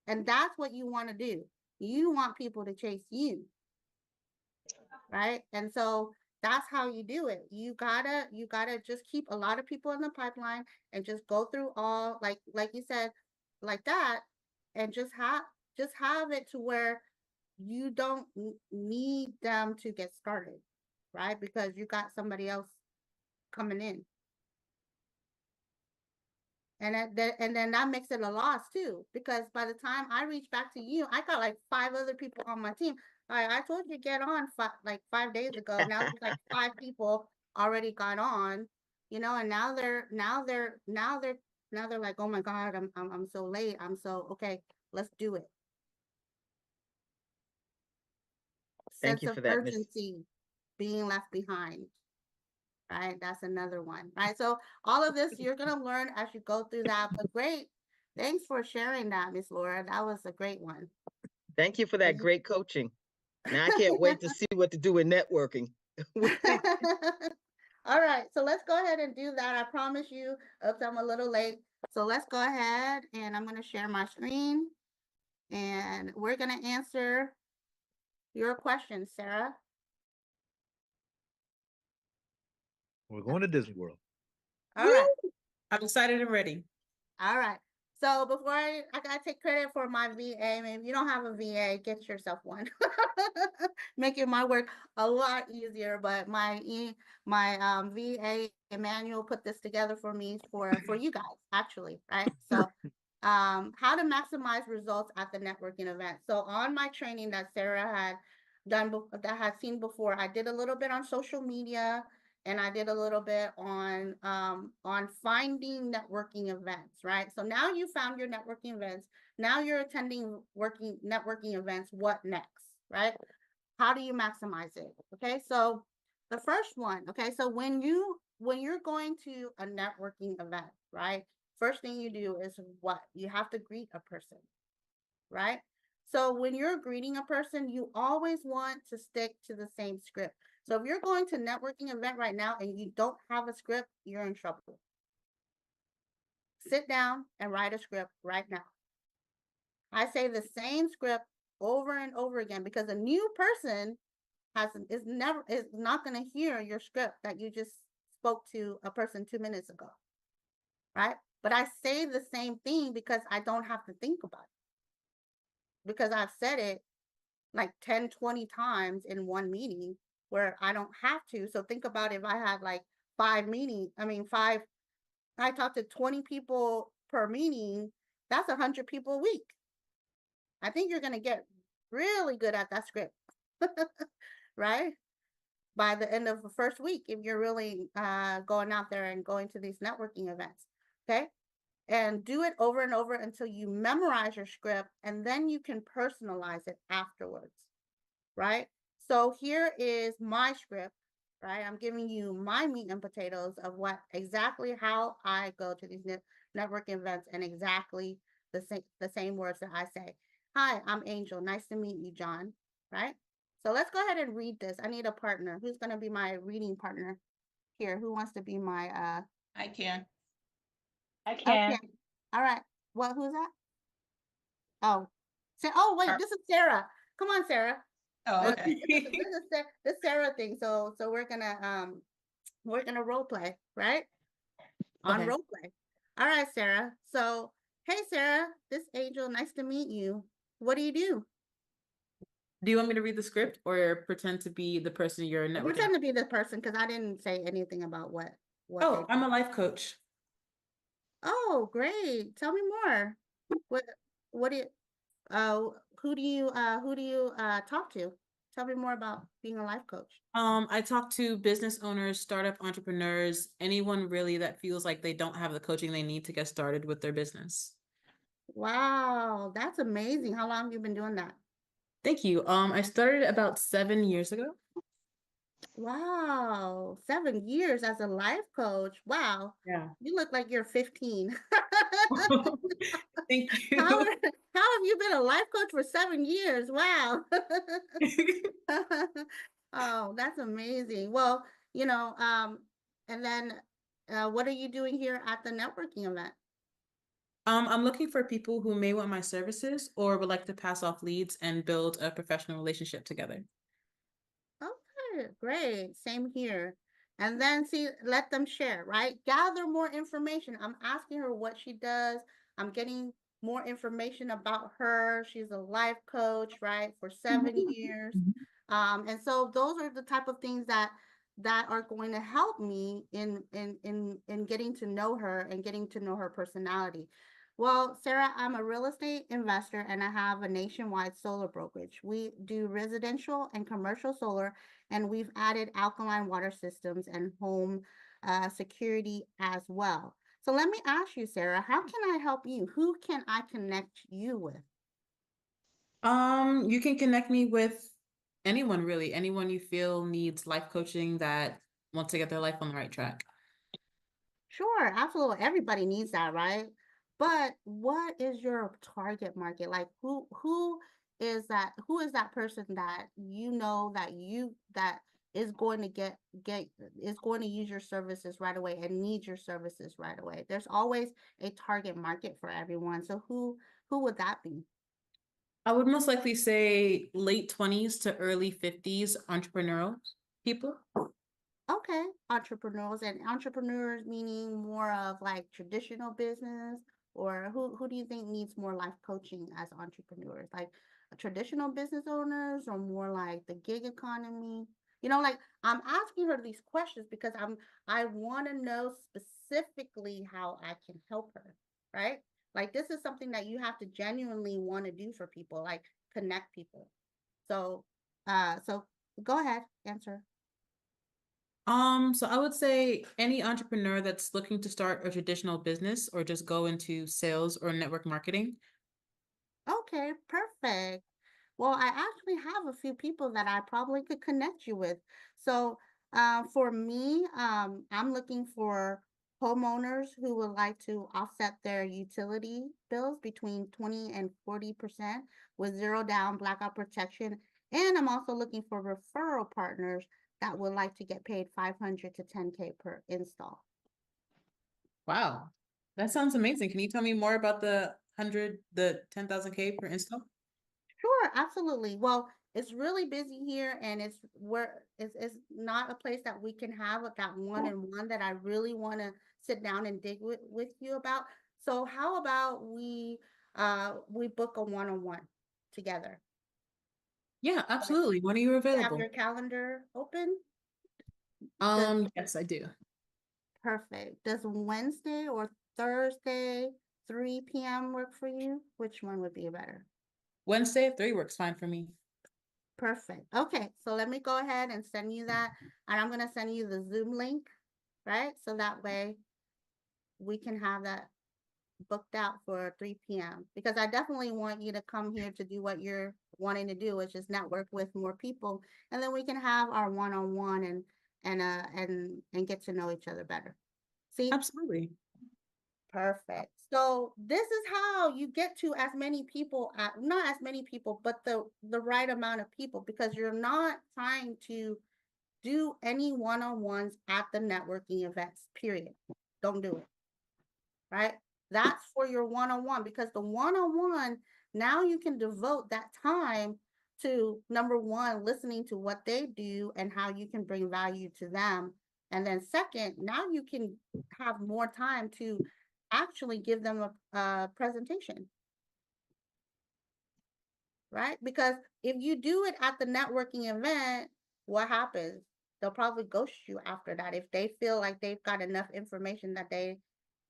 And that's what you want to do. You want people to chase you. Right? And so that's how you do it. You gotta just keep a lot of people in the pipeline and just go through all, like you said, like that, and just have it to where you don't need them to get started, right? Because you got somebody else coming in. And then that makes it a loss too, because by the time I reach back to you, I got like 5 other people on my team. I told you to get on 5 days ago. Now there's like 5 people already got on, you know, and now they're like, oh my God, I'm so late. I'm so okay. Let's do it. Thank Sense you of for that, Miss. urgency, being left behind. Right, that's another one. Right, so all of this you're gonna learn as you go through that. But great, thanks for sharing that, Miss Laura. That was a great one. Thank you for that great coaching. Now I can't wait to see what to do in networking. All right, so let's go ahead and do that. I promise you, oops, I'm a little late. So let's go ahead and I'm gonna share my screen and we're gonna answer your questions, Sarah. We're going to Disney World. All right. I'm excited and ready. All right. So before I gotta take credit for my VA. Maybe you don't have a VA, get yourself one. Making my work a lot easier. But my VA Emmanuel put this together for me for you guys, actually, right? So how to maximize results at the networking event. So on my training that Sarah had done, that had seen before, I did a little bit on social media, and I did a little bit on finding networking events, right? So now you found your networking events. Now you're attending networking events. What next, right? How do you maximize it? Okay, so the first one, okay, so when you're going to a networking event, right? First thing you do is what? You have to greet a person, right? So when you're greeting a person, you always want to stick to the same script. So if you're going to a networking event right now and you don't have a script, you're in trouble. Sit down and write a script right now. I say the same script over and over again, because a new person is not going to hear your script that you just spoke to a person 2 minutes ago, right? But I say the same thing because I don't have to think about it, because I've said it like 10, 20 times in one meeting where I don't have to. So think about if I had like 5 meetings, I talk to 20 people per meeting, that's 100 people a week. I think you're going to get really good at that script, right? by the end of the first week if you're really going out there and going to these networking events. Okay. And do it over and over until you memorize your script, and then you can personalize it afterwards. Right. So here is my script. Right. I'm giving you my meat and potatoes of what exactly how I go to these network events and exactly the same words that I say. Hi, I'm Angel. Nice to meet you, John. Right. So let's go ahead and read this. I need a partner. Who's going to be my reading partner here? Who wants to be my I can. I can. Okay. All right. What? Who's that? Oh, oh wait, this is Sarah. Come on, Sarah. Oh, okay. This Sarah thing. So we're gonna role play, right? On Okay. role play. All right, Sarah. So hey, Sarah, this Angel. Nice to meet you. What do you do? Do you want me to read the script or pretend to be the person you're networking? Pretend to be the person because I didn't say anything about what. Oh, I'm a life coach. Oh, great. Tell me more. What do you who do you talk to? Tell me more about being a life coach. I talk to business owners, startup entrepreneurs, anyone really that feels like they don't have the coaching they need to get started with their business. Wow, that's amazing. How long have you been doing that? Thank you. I started about 7 years ago. Wow, 7 years as a life coach. Wow. Yeah. You look like you're 15. Thank you. How have you been a life coach for 7 years? Wow. Oh, that's amazing. Well, and then what are you doing here at the networking event? I'm looking for people who may want my services or would like to pass off leads and build a professional relationship together. Okay, great. Same here. And then see, let them share, right? Gather more information. I'm asking her what she does. I'm getting more information about her. She's a life coach, right, for 7 years. And so those are the type of things that are going to help me in getting to know her and getting to know her personality. Well, Sarah, I'm a real estate investor and I have a nationwide solar brokerage. We do residential and commercial solar, and we've added alkaline water systems and home security as well. So let me ask you, Sarah, how can I help you? Who can I connect you with? You can connect me with anyone really, anyone you feel needs life coaching that wants to get their life on the right track. Sure, absolutely. Everybody needs that, right? But what is your target market? Like who is that person that you know that is going to get is going to use your services right away and needs your services right away? There's always a target market for everyone. So who would that be? I would most likely say late 20s to early 50s entrepreneurial people. Okay, entrepreneurs, and entrepreneurs meaning more of like traditional business, or who do you think needs more life coaching as entrepreneurs? Like traditional business owners or more like the gig economy? Like I'm asking her these questions because I want to know specifically how I can help her, right? Like this is something that you have to genuinely want to do for people, like connect people. So so go ahead, answer. So I would say any entrepreneur that's looking to start a traditional business or just go into sales or network marketing. Okay, perfect. Well, I actually have a few people that I probably could connect you with. So, for me, I'm looking for homeowners who would like to offset their utility bills between 20 and 40% with zero down blackout protection. And I'm also looking for referral partners that would like to get paid 500 to 10K per install. Wow, that sounds amazing. Can you tell me more about the 10,000K per install? Sure, absolutely. Well, it's really busy here and it's not a place that we can have that one-on-one that I really want to sit down and dig with you about. So how about we book a one-on-one together? Yeah, absolutely. When are you You have available? your calendar open? Yes, I do. Perfect. Does Wednesday or Thursday 3 p.m. work for you? Which one would be better? Wednesday at 3 works fine for me. Perfect. Okay, so let me go ahead and send you that, and I'm gonna send you the Zoom link, right? So that way we can have that booked out for 3 p.m. because I definitely want you to come here to do what you're wanting to do, which is network with more people, and then we can have our one-on-one and get to know each other better. See? Absolutely. Perfect. So this is how you get to as many people, not as many people, but the right amount of people, because you're not trying to do any one-on-ones at the networking events, period. Don't do it, right? That's for your one-on-one, because the one-on-one, now you can devote that time to, number one, listening to what they do and how you can bring value to them. And then second, now you can have more time to actually give them a presentation, right? Because if you do it at the networking event, what happens? They'll probably ghost you after that if they feel like they've got enough information that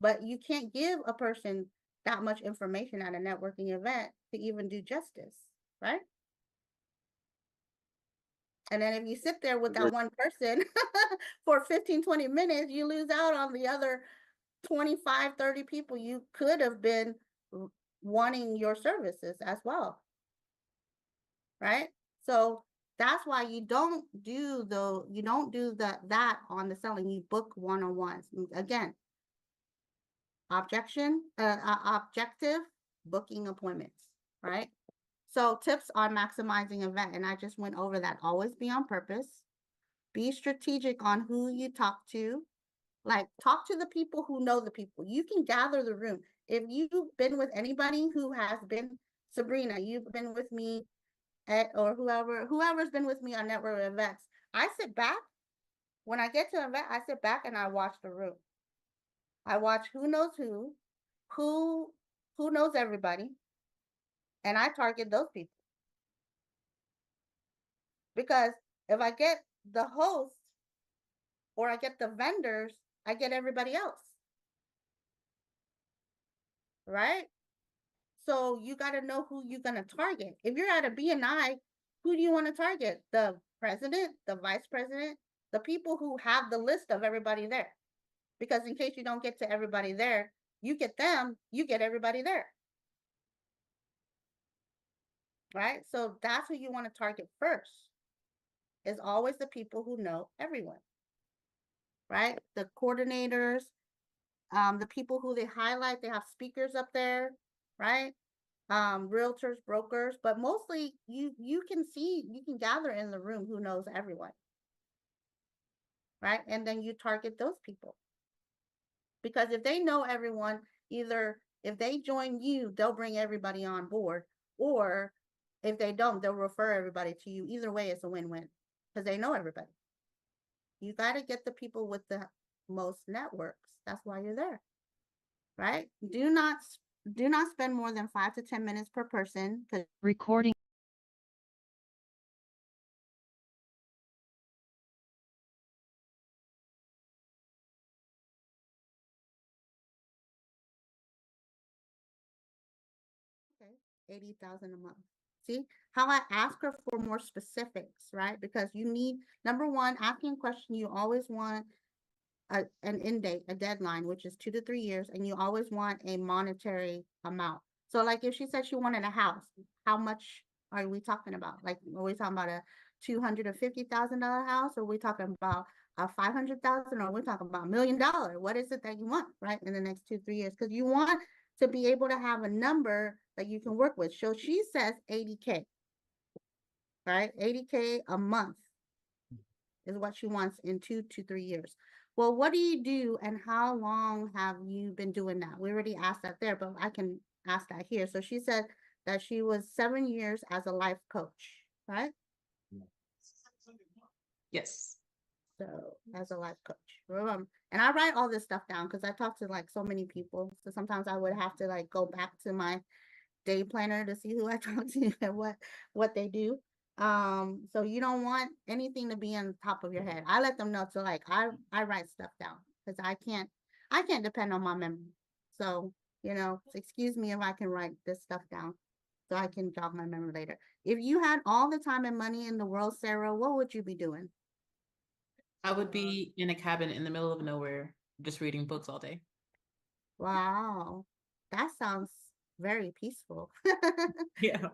but you can't give a person that much information at a networking event to even do justice, right? And then if you sit there with that one person for 15, 20 minutes, you lose out on the other 25, 30 people you could have been wanting your services as well, right? So that's why you don't do that on the selling. You book one-on-ones. Again, objective booking appointments, right? So tips on maximizing event, and I just went over that. Always be on purpose. Be strategic on who you talk to. Like, talk to the people who know the people. You can gather the room. If you've been with anybody who has been, Sabrina, you've been with me or whoever's been with me on network events, I sit back. When I get to an event, I sit back and I watch the room. I watch who knows who knows everybody, and I target those people. Because if I get the host or I get the vendors, I get everybody else. Right? So you got to know who you're going to target. If you're at a BNI, who do you want to target? The president, the vice president, the people who have the list of everybody there. Because in case you don't get to everybody there, you get them, you get everybody there. Right? So that's who you want to target first. Is always the people who know everyone. Right? The coordinators, the people who they highlight, they have speakers up there, right? Realtors, brokers, but mostly you can gather in the room who knows everyone, right? And then you target those people. Because if they know everyone, either if they join you, they'll bring everybody on board, or if they don't, they'll refer everybody to you. Either way, it's a win-win because they know everybody. You got to get the people with the most networks. That's why you're there, right? Do not spend more than 5 to 10 minutes per person. Recording. Okay, 80,000 a month. See how I ask her for more specifics, right? Because you need, number one, asking a question, you always want an end date, a deadline, which is 2 to 3 years, and you always want a monetary amount. So like if she said she wanted a house, how much are we talking about? Like, are we talking about a $250,000 house, or are we talking about a 500,000, or are we talking about $1 million? What is it that you want, right, in the next 2, 3 years? Because you want to be able to have a number that you can work with. So she says 80K, right? 80K a month is what she wants in 2 to 3 years. Well, what do you do and how long have you been doing that? We already asked that there, but I can ask that here. So she said that she was 7 years as a life coach, right? Yes. So as a life coach. And I write all this stuff down because I talk to like so many people. So sometimes I would have to like go back to my day planner to see who I talk to and what they do. So you don't want anything to be on top of your head. I let them know to like I write stuff down because I can't depend on my memory. So, excuse me if I can write this stuff down. so I can jog my memory later. If you had all the time and money in the world, Sarah, what would you be doing? I would be in a cabin in the middle of nowhere, just reading books all day. Wow, that sounds very peaceful. Yeah.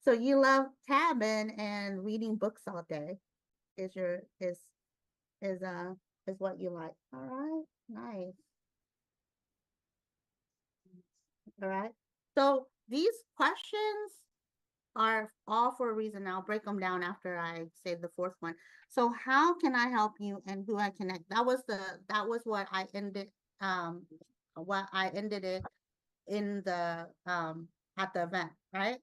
So you love cabin and reading books all day is your is uh is what you like. All right, nice. All right. So these questions are all for a reason. I'll break them down after I say the fourth one. So how can I help you and who I connect? That was what I ended it in the at the event, right?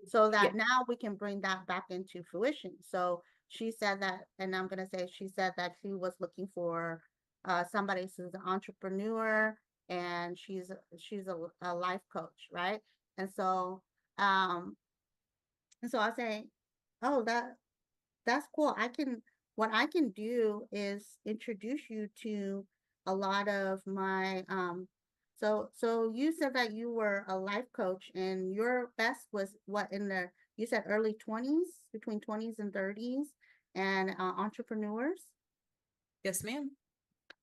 So that now we can bring that back into fruition. So she said that, and I'm gonna say she said that she was looking for somebody who's an entrepreneur, and she's a life coach, right? And so um I say, oh, that's cool. What I can do is introduce you to a lot of my so you said that you were a life coach and your best was what in the you said early 20s, between 20s and 30s, and entrepreneurs. Yes, ma'am.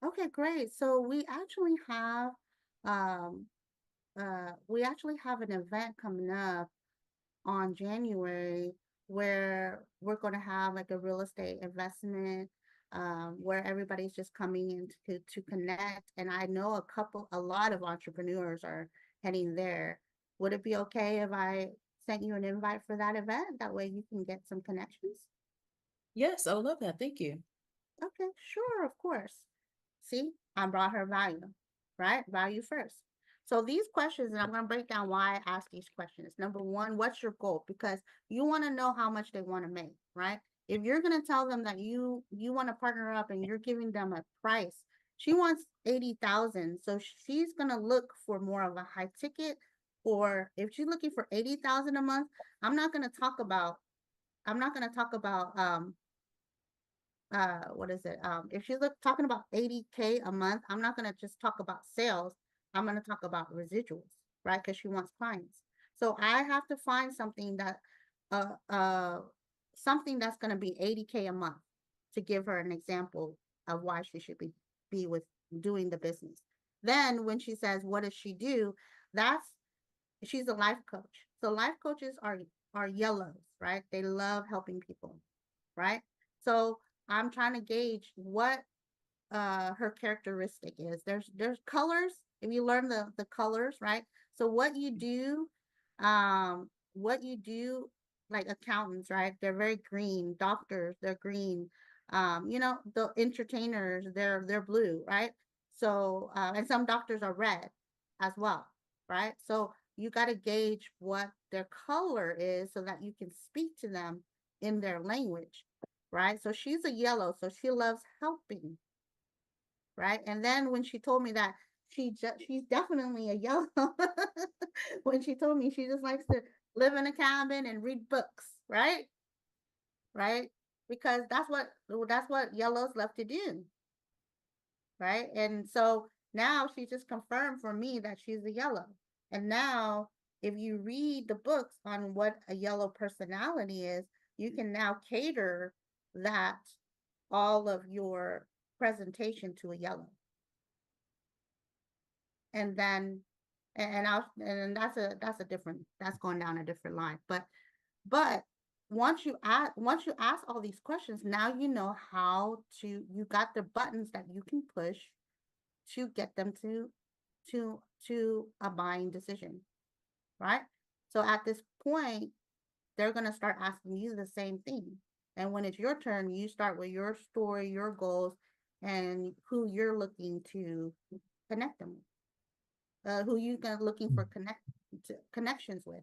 Okay, great. So we actually have an event coming up on January where we're going to have like a real estate investment where everybody's just coming in to connect. And I know a lot of entrepreneurs are heading there. Would it be okay if I sent you an invite for that event? That way you can get some connections. Yes, I would love that. Thank you. Okay, sure, of course. See, I brought her value, right? Value first. So these questions, and I'm going to break down why I ask these questions. Number one, what's your goal? Because you want to know how much they want to make, right? If you're going to tell them that you want to partner up and you're giving them a price, she wants 80,000. So she's going to look for more of a high ticket, or if she's looking for 80,000 a month, I'm not going to talk about what is it? If she's talking about 80K a month, I'm not going to just talk about sales. I'm going to talk about residuals, right? Because she wants clients. So I have to find uh, uh, something that's going to be 80K a month to give her an example of why she should be with doing the business. Then when she says, what does she do? She's a life coach. So life coaches are yellows, right? They love helping people, right? So I'm trying to gauge what her characteristic is. There's colors. If you learn the colors, right? So what you do, like accountants, right? They're very green. Doctors, they're green. The entertainers, they're blue, right? So and some doctors are red as well, right? So you got to gauge what their color is so that you can speak to them in their language, right? So she's a yellow, so she loves helping, right? And then when she told me that she's definitely a yellow, when she told me she just likes to live in a cabin and read books, right? Right? Because that's what yellows love to do, right? And so now she just confirmed for me that she's a yellow. And now if you read the books on what a yellow personality is, you can now cater that all of your presentation to a yellow. And then and that's a different, that's going down a different line. But once you ask all these questions, now you know you got the buttons that you can push to get them to a buying decision, right? So at this point, they're going to start asking you the same thing. And when it's your turn, you start with your story, your goals, and who you're looking to connect them with, who you looking for connections with.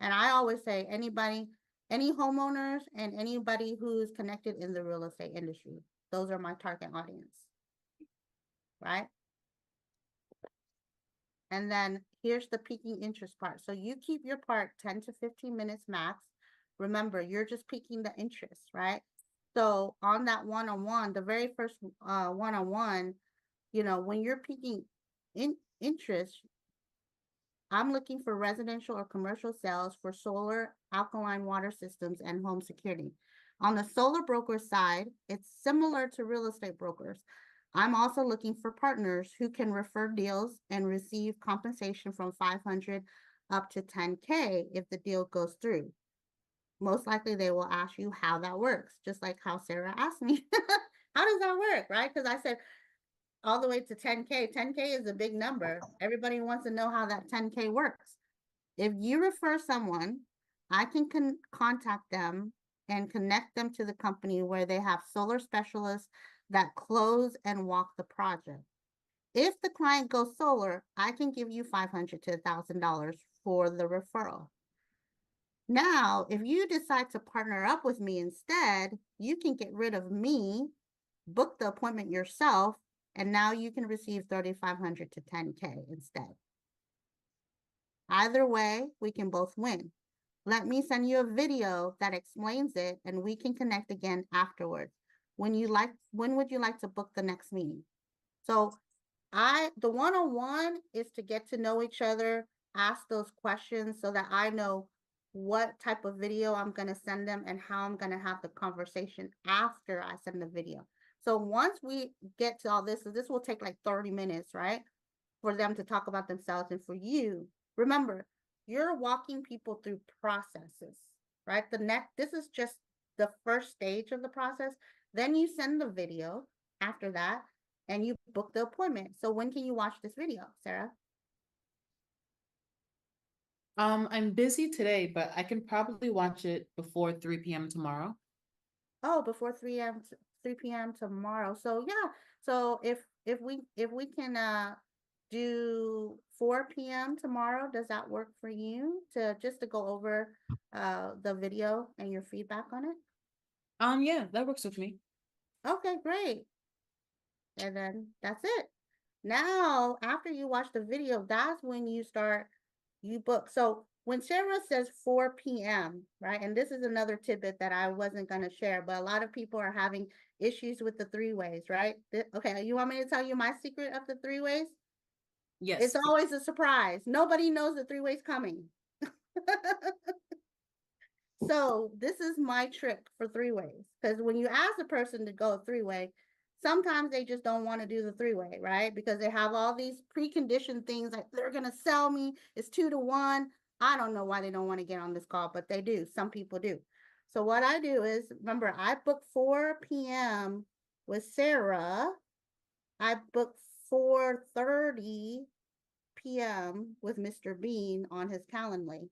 And I always say any homeowners and anybody who's connected in the real estate industry, those are my target audience, right? And then here's the peaking interest part. So you keep your part 10 to 15 minutes max. Remember, you're just piquing the interest, right? So on that one-on-one, the very first one-on-one, when you're piquing interest, I'm looking for residential or commercial sales for solar, alkaline water systems, and home security. On the solar broker side, it's similar to real estate brokers. I'm also looking for partners who can refer deals and receive compensation from 500 up to 10K if the deal goes through. Most likely they will ask you how that works, just like how Sarah asked me. How does that work, right? Because I said all the way to 10K. 10K is a big number. Everybody wants to know how that 10K works. If you refer someone, I can contact them and connect them to the company where they have solar specialists that close and walk the project. If the client goes solar, I can give you $500 to $1,000 for the referral. Now, if you decide to partner up with me instead, you can get rid of me, book the appointment yourself, and now you can receive 3,500 to 10K instead. Either way, we can both win. Let me send you a video that explains it, and we can connect again afterwards. When would you like to book the next meeting? So the one-on-one is to get to know each other, ask those questions so that I know what type of video I'm going to send them and how I'm going to have the conversation after I send the video. So once we get to all this, so this will take like 30 minutes, right? For them to talk about themselves and for you. Remember, you're walking people through processes, right? This is just the first stage of the process. Then you send the video after that and you book the appointment. So when can you watch this video, Sarah? I'm busy today, but I can probably watch it before 3 p.m. tomorrow. Oh, before 3 p.m. tomorrow. So yeah. So if we can do 4 p.m. tomorrow, does that work for you to go over the video and your feedback on it? Yeah, that works with me. Okay, great. And then that's it. Now, after you watch the video, that's when you book. So when Sarah says 4 p.m., right? And this is another tidbit that I wasn't going to share, but a lot of people are having issues with the three ways, right? Okay, you want me to tell you my secret of the three ways? Yes. It's always a surprise. Nobody knows the three ways coming. So this is my trick for three ways. Because when you ask a person to go three way, sometimes they just don't want to do the three way, right? Because they have all these preconditioned things like they're going to sell me. It's 2-to-1. I don't know why they don't want to get on this call, but they do. Some people do. So what I do is, remember, I booked 4 p.m. with Sarah. I booked 4:30 p.m. with Mr. Bean on his Calendly.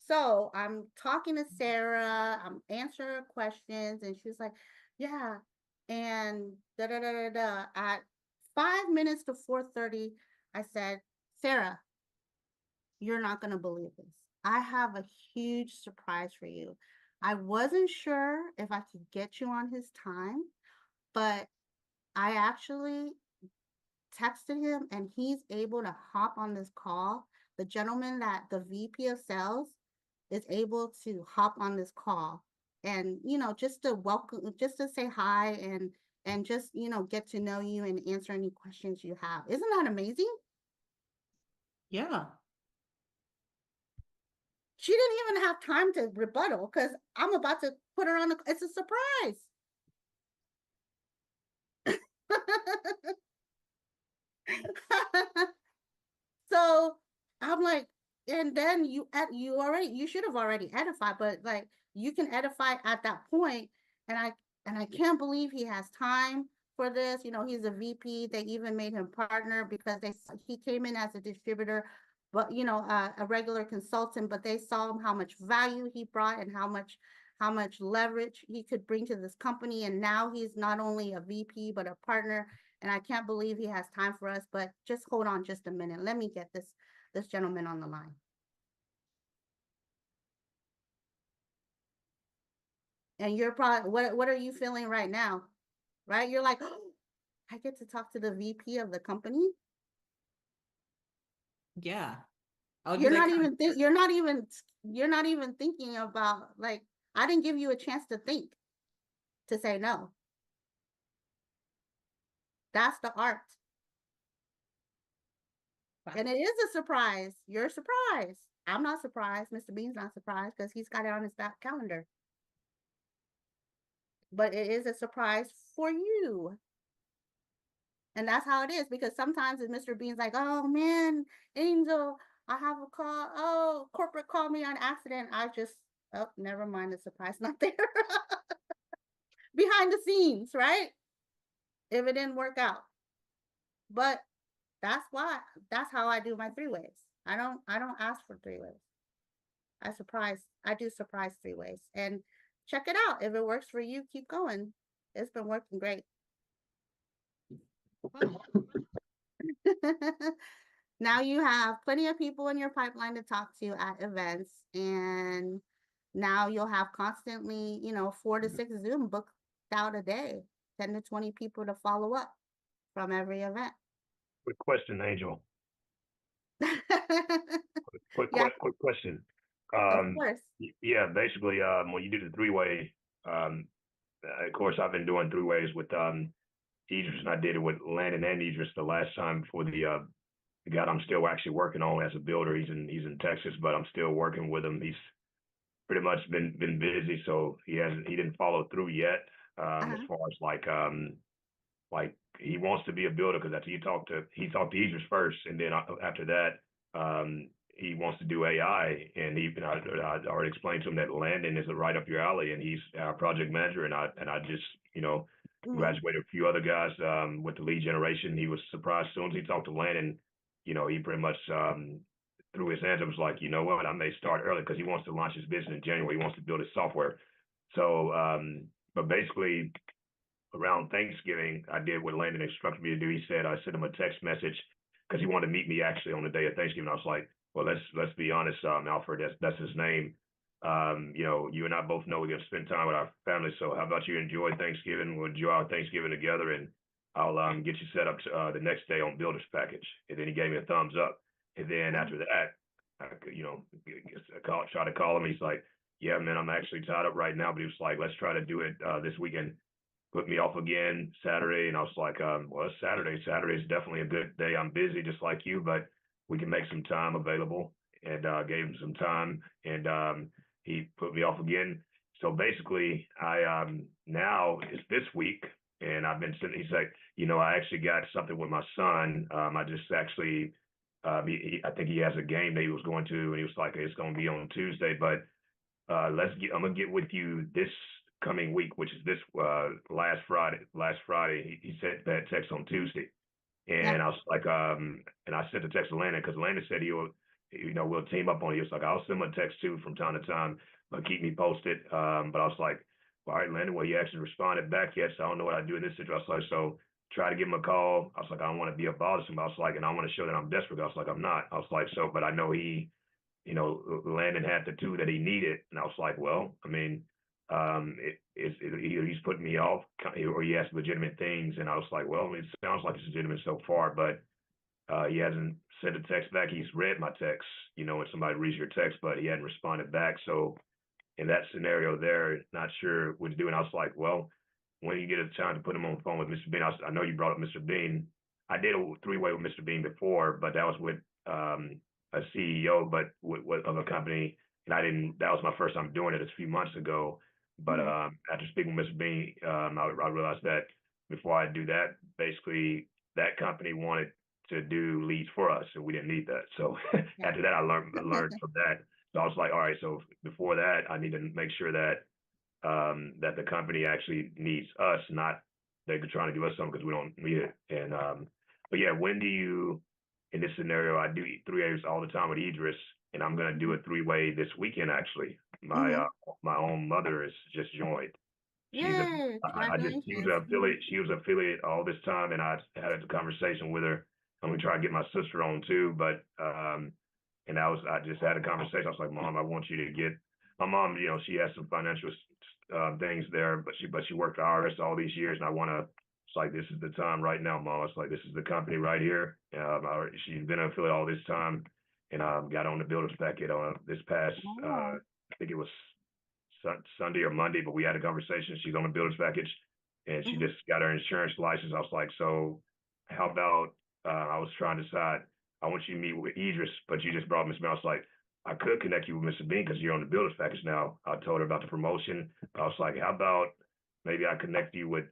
So I'm talking to Sarah, I'm answering her questions, and she's like, yeah, and da da da da da. At 5 minutes to 4:30, I said, Sarah, you're not gonna believe this. I have a huge surprise for you. I wasn't sure if I could get you on his time, but I actually texted him and he's able to hop on this call. The gentleman that the VP of sales is able to hop on this call and, just to welcome, just to say hi and just, get to know you and answer any questions you have. Isn't that amazing? Yeah. She didn't even have time to rebuttal because I'm about to put her on it's a surprise. So I'm like, and then you should have already edified, but like you can edify at that point. And I can't believe he has time for this. He's a VP. They even made him partner because he came in as a distributor, but a regular consultant, but they saw how much value he brought and how much leverage he could bring to this company. And now he's not only a VP, but a partner. And I can't believe he has time for us, but just hold on just a minute. Let me get this gentleman on the line. And you're probably, what are you feeling right now? Right? You're like, oh, I get to talk to the VP of the company. Yeah. You're not even thinking about, like, I didn't give you a chance to think to say no. That's the art. And it is a surprise. You're surprised. I'm not surprised. Mr. Bean's not surprised because he's got it on his back calendar. But it is a surprise for you. And that's how it is, because sometimes if Mr. Bean's like, oh man, Angel, I have a call. Oh, corporate called me on accident. I just, oh, never mind. The surprise not there. Behind the scenes, right? If it didn't work out. But that's that's how I do my 3-ways. I don't ask for 3-ways. I do surprise 3-ways. And check it out. If it works for you, keep going. It's been working great. Now you have plenty of people in your pipeline to talk to at events, and now you'll have constantly, 4 to 6 Zoom booked out a day, 10 to 20 people to follow up from every event. Quick question, Angel. Quick question. Of course. Yeah, basically, when you do the 3-way, of course, I've been doing 3-ways with Idris, and I did it with Landon and Idris the last time before the guy I'm still actually working on as a builder. He's in Texas, but I'm still working with him. He's pretty much been busy, so he didn't follow through yet. As far as like he wants to be a builder, because after he talked to Idris first, and then after that, he wants to do AI, and I already explained to him that Landon is right up your alley, and he's our project manager, and I just graduated a few other guys with the lead generation. He was surprised as soon as he talked to Landon. He pretty much threw his hands up, was like, you know what, I may start early, because he wants to launch his business in January. He wants to build his software. So, but basically, around Thanksgiving, I did what Landon instructed me to do. He said I sent him a text message because he wanted to meet me actually on the day of Thanksgiving. I was like, well, let's be honest, Alfred, that's his name. You and I both know we're gonna spend time with our family. So how about you enjoy Thanksgiving? We'll enjoy our Thanksgiving together, and I'll get you set up to, the next day on Builder's Package. And then he gave me a thumbs up. And then after that, I try to call him. He's like, yeah, man, I'm actually tied up right now. But he was like, let's try to do it this weekend. Put me off again Saturday, and I was like, well, it's Saturday. Saturday is definitely a good day. I'm busy just like you, but we can make some time available. And gave him some time, and he put me off again. So basically, I now it's this week, and I've been sitting. He's like, I actually got something with my son. I just actually, I think he has a game that he was going to, and he was like, it's going to be on Tuesday, but I'm gonna get with you this coming week, which is this last Friday. He sent that text on Tuesday, and I was like, and I sent the text to Landon, because Landon said we'll team up on it. He was like, I'll send him a text too from time to time, but keep me posted. But I was like, all right, Landon, well, he actually responded back yet, so I don't know what I do in this situation. I was like, so try to give him a call. I was like, I don't want to be a bothersome. I was like, and I want to show that I'm desperate. I was like, I'm not. I was like, so, but I know he, Landon had the 2 that he needed, and I was like, well, I mean, he's putting me off, or he asked legitimate things, and I was like, well, it sounds like it's legitimate so far, but he hasn't sent a text back. He's read my text, when somebody reads your text, but he hadn't responded back. So in that scenario there, not sure what to do. And I was like, well, when you get a time to put him on the phone with Mr. Bean, I know you brought up Mr. Bean. I did a 3-way with Mr. Bean before, but that was with a CEO, but of a company, and that was my first time doing it a few months ago. But after speaking with Mr. Bean, I realized that before I do that, basically that company wanted to do leads for us, and we didn't need that. So after that, I learned from that. So I was like, all right, so before that, I need to make sure that that the company actually needs us, not they're trying to give us something because we don't need it. And but yeah, when do you, in this scenario, I do 3-ways all the time with Idris, and I'm gonna do a 3-way this weekend actually. My my own mother is just joined. She was an affiliate. She was affiliate all this time, and I had a conversation with her. I'm gonna try to get my sister on too, but and I just had a conversation. I was like, Mom, I want you to get my mom. She has some financial things there, but she worked for IRS all these years, and I want to. It's like, this is the time right now, Mom. It's like, this is the company right here. She's been an affiliate all this time, and got on the builder's packet on this past. I think it was Sunday or Monday, but we had a conversation. She's on the builder's package, and she just got her insurance license. I was like, so how about I was trying to decide, I want you to meet with Idris, but you just brought Miss Bean. I was like, I could connect you with Mr. Bean because you're on the Builders package now. I told her about the promotion. I was like, how about maybe I connect you with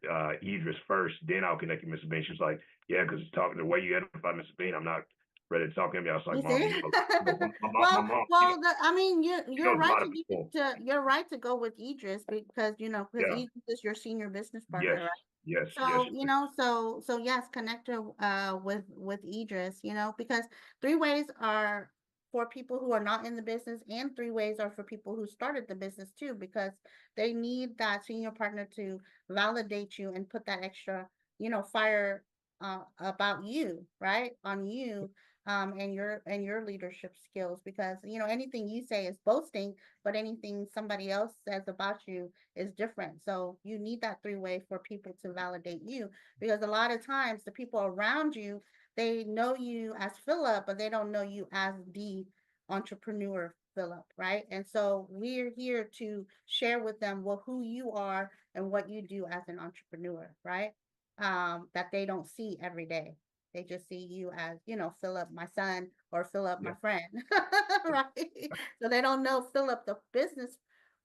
Idris first, then I'll connect you with Mr. Bean. She was like, yeah, because talking the way you edify Mr. Bean, I'm not ready to talk to him. I was like, You Mom, see? my mom, I mean, she you're knows a right lot of people. you're right to go with Idris because because Yeah. Idris is your senior business Yes. partner, right? Yes. So, Yes. so yes, connect her with Idris, because three ways are for people who are not in the business, and three ways are for people who started the business too, because they need that senior partner to validate you and put that extra, fire about you, right? On you, and your leadership skills, because anything you say is boasting, but anything somebody else says about you is different. So you need that three-way for people to validate you, because a lot of times the people around you, they know you as Philip, but they don't know you as the entrepreneur Philip, right? And so we're here to share with them who you are and what you do as an entrepreneur, right? That they don't see every day. They just see you as, Philip, my son, or Philip, my friend, right? So they don't know Philip, the business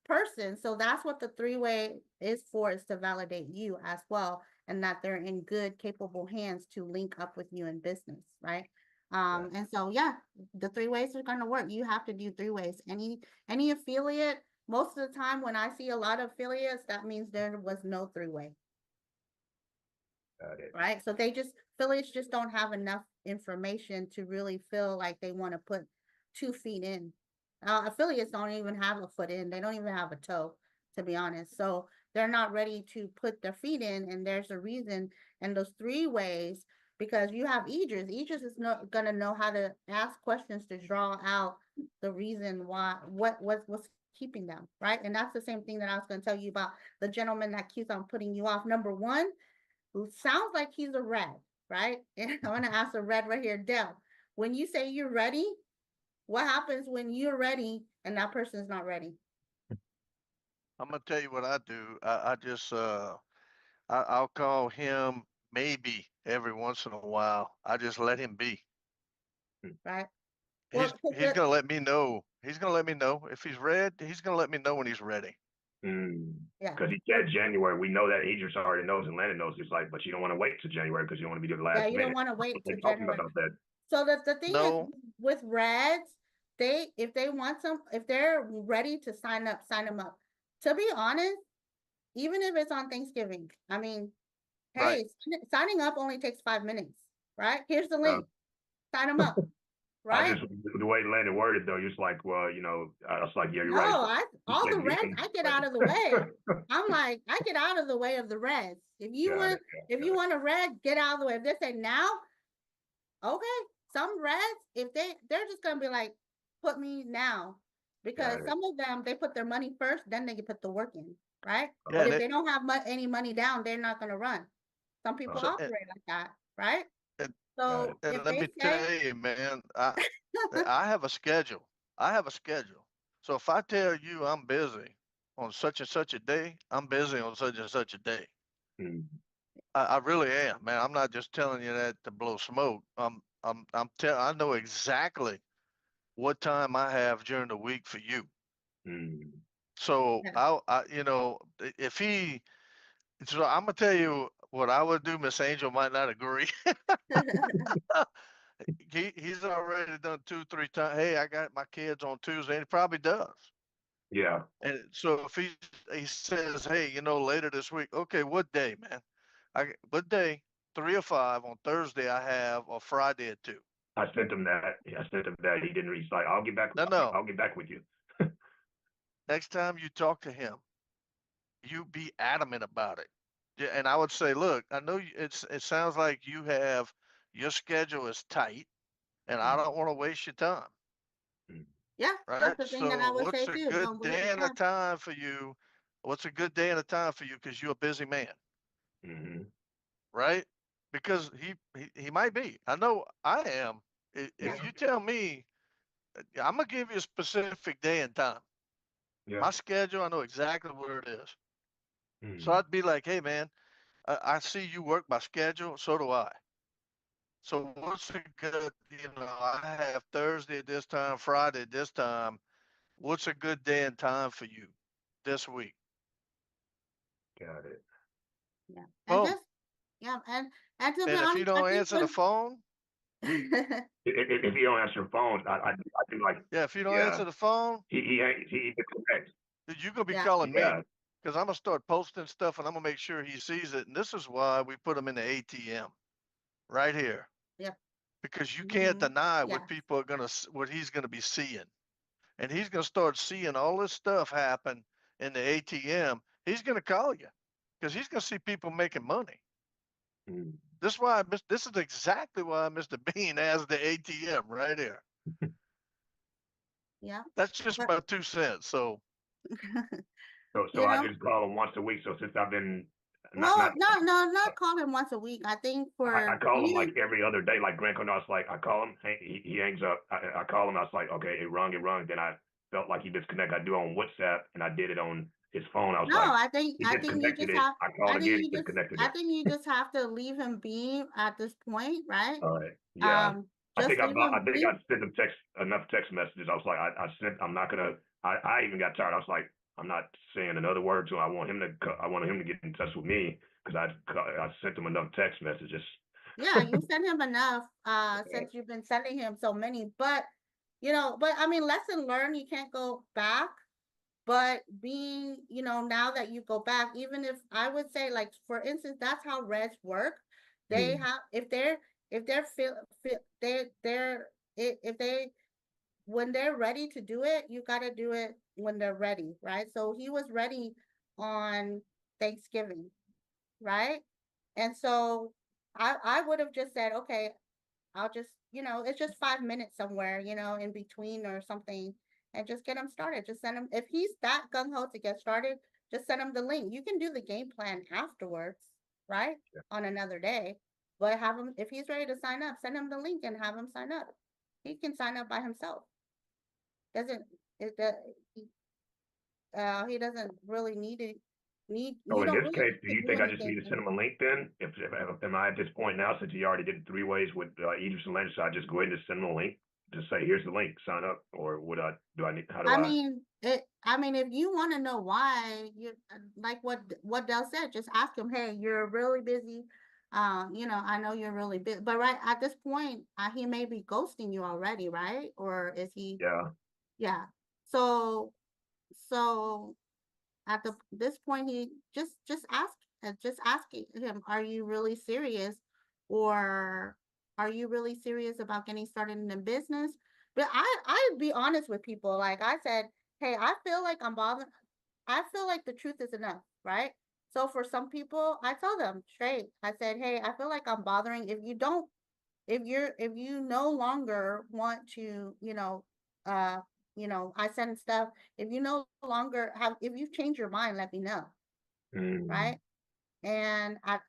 person. So that's what the three-way is for, is to validate you as well, and that they're in good, capable hands to link up with you in business, right? And so yeah, the three ways are gonna work. You have to do three ways. Any affiliate, most of the time when I see a lot of affiliates, that means there was no three-way. Got it. Right? So affiliates just don't have enough information to really feel like they want to put 2 feet in. Affiliates don't even have a foot in. They don't even have a toe, to be honest. So they're not ready to put their feet in, and there's a reason. And those three ways, because you have Idris. Idris is not gonna know how to ask questions to draw out the reason why, what's keeping them, right? And that's the same thing that I was gonna tell you about the gentleman that keeps on putting you off. Number one, who sounds like he's a red, right? And I'm gonna ask a red right here, Dell. When you say you're ready, what happens when you're ready and that person's not ready? I'm gonna tell you what I do. I just I'll call him maybe every once in a while. I just let him be. Right? He's Well, he's gonna let me know. He's gonna let me know if he's red. He's gonna let me know when he's ready. yeah. Because he said January. We know that Idris already knows and Landon knows. It's like, but you don't want to wait till January because you don't want to be the Yeah, last you minute. don't want to wait They till talking January. about that. So the thing is No, with reds, if they want if they're ready to sign up, sign them up. To be honest, even if it's on Thanksgiving, I mean, right. hey, signing up only takes 5 minutes, right? Here's the Uh, link. Sign them up, I right? just the way Landon worded though, it's like, well, I was like, yeah, you're No, right. all the reds, I get out of the way. I'm like, I get out of the way of the reds. If you Got want, it, if you want a red, get out of the way. If they say now, okay. Some reds, if they're just gonna be like, put me now, because Got it. some of them they put their money first, then they can put the work in, right? Yeah, But and if it, they don't have any money down, they're not gonna run. Some people so operate like that, right? and, Got it. So and if let they me say, tell you, man, I have a schedule. I have a schedule. So if I tell you I'm busy on such and such a day, I'm busy on such and such a day. Mm. I really am, man. I'm not just telling you that to blow smoke. I know exactly what time I have during the week for you. Mm. So yeah. if he, so I'm gonna tell you what I would do. Miss Angel might not agree. He's already done 2, 3 times. Hey, I got my kids on Tuesday, and he probably does. Yeah. And so if he says, hey, later this week, okay, what day, man? What day? 3 or 5 on Thursday I have, or Friday at 2. I sent him that. I sent him that. He didn't reach. Like, I'll get back. No. I'll get back with you. Next time you talk to him, you be adamant about it. Yeah, and I would say, look, I know it sounds like your schedule is tight, and I don't want to waste your time. Mm. Yeah, Right? that's the thing that I So would say what's a too. good Don't waste day your and a time. time for you? What's a good day and a time for you? Because you're a busy man, Mm-hmm. right? Because he might be. I know I am. Yeah. If you tell me, I'm gonna give you a specific day and time. Yeah. My schedule, I know exactly where it is. So Mm. I'd be like, hey man, I see you work by schedule, so do I. So what's a good, I have Thursday at this time, Friday at this time. What's a good day and time for you this week? Got it. Yeah. And Boom. just, yeah. And to be And if you honest, I don't think answer the phone, If you don't answer the phone, I do like, yeah, if you don't yeah, answer the phone, he disconnects. you're gonna be Yeah. calling me. Yeah. Because I'm gonna start posting stuff and I'm gonna make sure he sees it. And this is why we put him in the ATM right here. Yep. Because you can't Mhm. deny Yeah. what people are gonna, what he's gonna be seeing. And he's gonna start seeing all this stuff happen in the ATM. He's gonna call you because he's gonna see people making money. Mm. This is why this is exactly why Mr. Bean has the ATM right here. Yeah. That's just But my 2 cents. So So you I know, just call him once a week. So since I've been well, not not call him once a week. I think I for call him like you, every other day. Like Grant Cardone, like I call him, he hangs up. I call him. I was like, okay, it rung. Then I felt like he disconnected. I do it on WhatsApp, and I did it on his phone. I was no, like, I he think you disconnected just it. have, I called again. He disconnected I it. think you just have to leave him be at this point, right? All right. Yeah. Just leave him I think be. I sent him enough text messages. I was like, I sent. I'm not gonna. I even got tired. I was like, I'm not saying another word to him. I want him to get in touch with me because I sent him enough text messages. Yeah, you send him enough, since you've been sending him so many, but but I mean, lesson learned, you can't go back. But being, now that you go back, even if I would say, like, for instance, that's how Reds work. They have, if they're feel if they when they're ready to do it, you got to do it when they're ready, right? So he was ready on Thanksgiving, right? And so I would have just said, okay, I'll just, it's just 5 minutes somewhere, in between or something, and just get him started. Just send him, if he's that gung ho to get started, just send him the link. You can do the game plan afterwards, right? Yeah. On another day, but have him, if he's ready to sign up, send him the link and have him sign up. He can sign up by himself. Doesn't, it, he doesn't really So you in don't this really case, need do to you do think I just need anything. to send him a link then? If am I at this point now, since he already did 3 ways with Idris and Landry, so I just go ahead and just send him a link? Just say, here's the link, sign up, or do I need? How do I I? mean, if you want to know why, you like what Dell said, just ask him, hey, you're really busy. I know you're really busy, but right at this point, he may be ghosting you already, right? Or is he? Yeah. Yeah. So, so at this point, he just asking him, are you really serious, or are you really serious about getting started in the business? But I'd be honest with people. Like I said, hey, I feel like I'm bothered. I feel like the truth is enough, right? So for some people, I tell them straight. I said, hey, I feel like I'm bothering. If you no longer want to, I send stuff. If you no longer if you change your mind, let me know, Mm. right? And I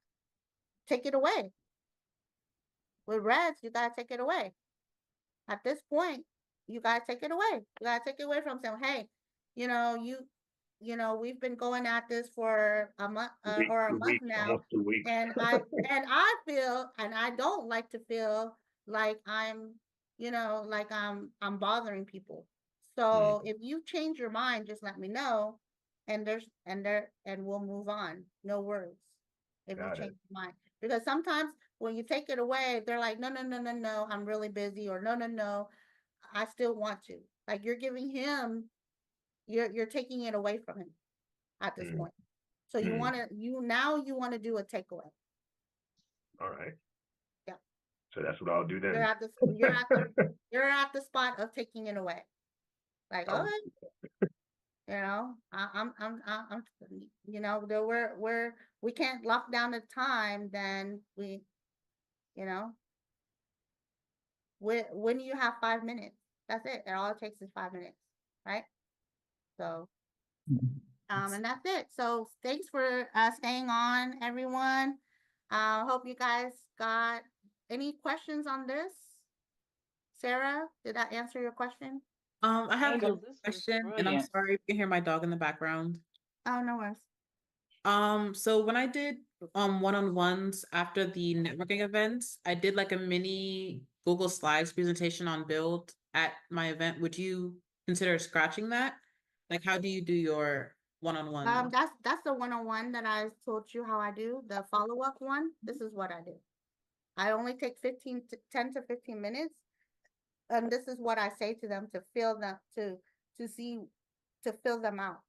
take it away. With Reds, you gotta take it away. At this point, you gotta take it away. You gotta take it away from saying, hey, you know, you, we've been going at this for a month, or a 2 month weeks, now, almost 2 weeks. and I feel, and I don't like to feel like I'm bothering people. So if you change your mind, just let me know, and we'll move on. No worries. If you Got it. change your mind, because sometimes when you take it away, they're like, no, no, no, no, no, I'm really busy, or no, no, no, I still want to. Like you're giving him, you're taking it away from him at this point. So you want to do a takeaway. All right. Yeah. So that's what I'll do then. You're at the spot of taking it away. Like, Oh. okay, I'm we can't lock down the time, then when you have 5 minutes, that's it. And all it takes is 5 minutes, right? So, and that's it. So thanks for staying on, everyone. Hope you guys got any questions on this. Sarah, did that answer your question? I have Angel, one this was question, and I'm brilliant. sorry if you can hear my dog in the background. Oh, no worries. So when I did one-on-ones after the networking events. I did like a mini Google Slides presentation on build at my event. Would you consider scratching that? Like, how do you do your one-on-one? That's the one-on-one that I told you how I do, the follow-up one. This is what I do. I only take 10 to 15 minutes. And this is what I say to them to fill them to see to fill them out,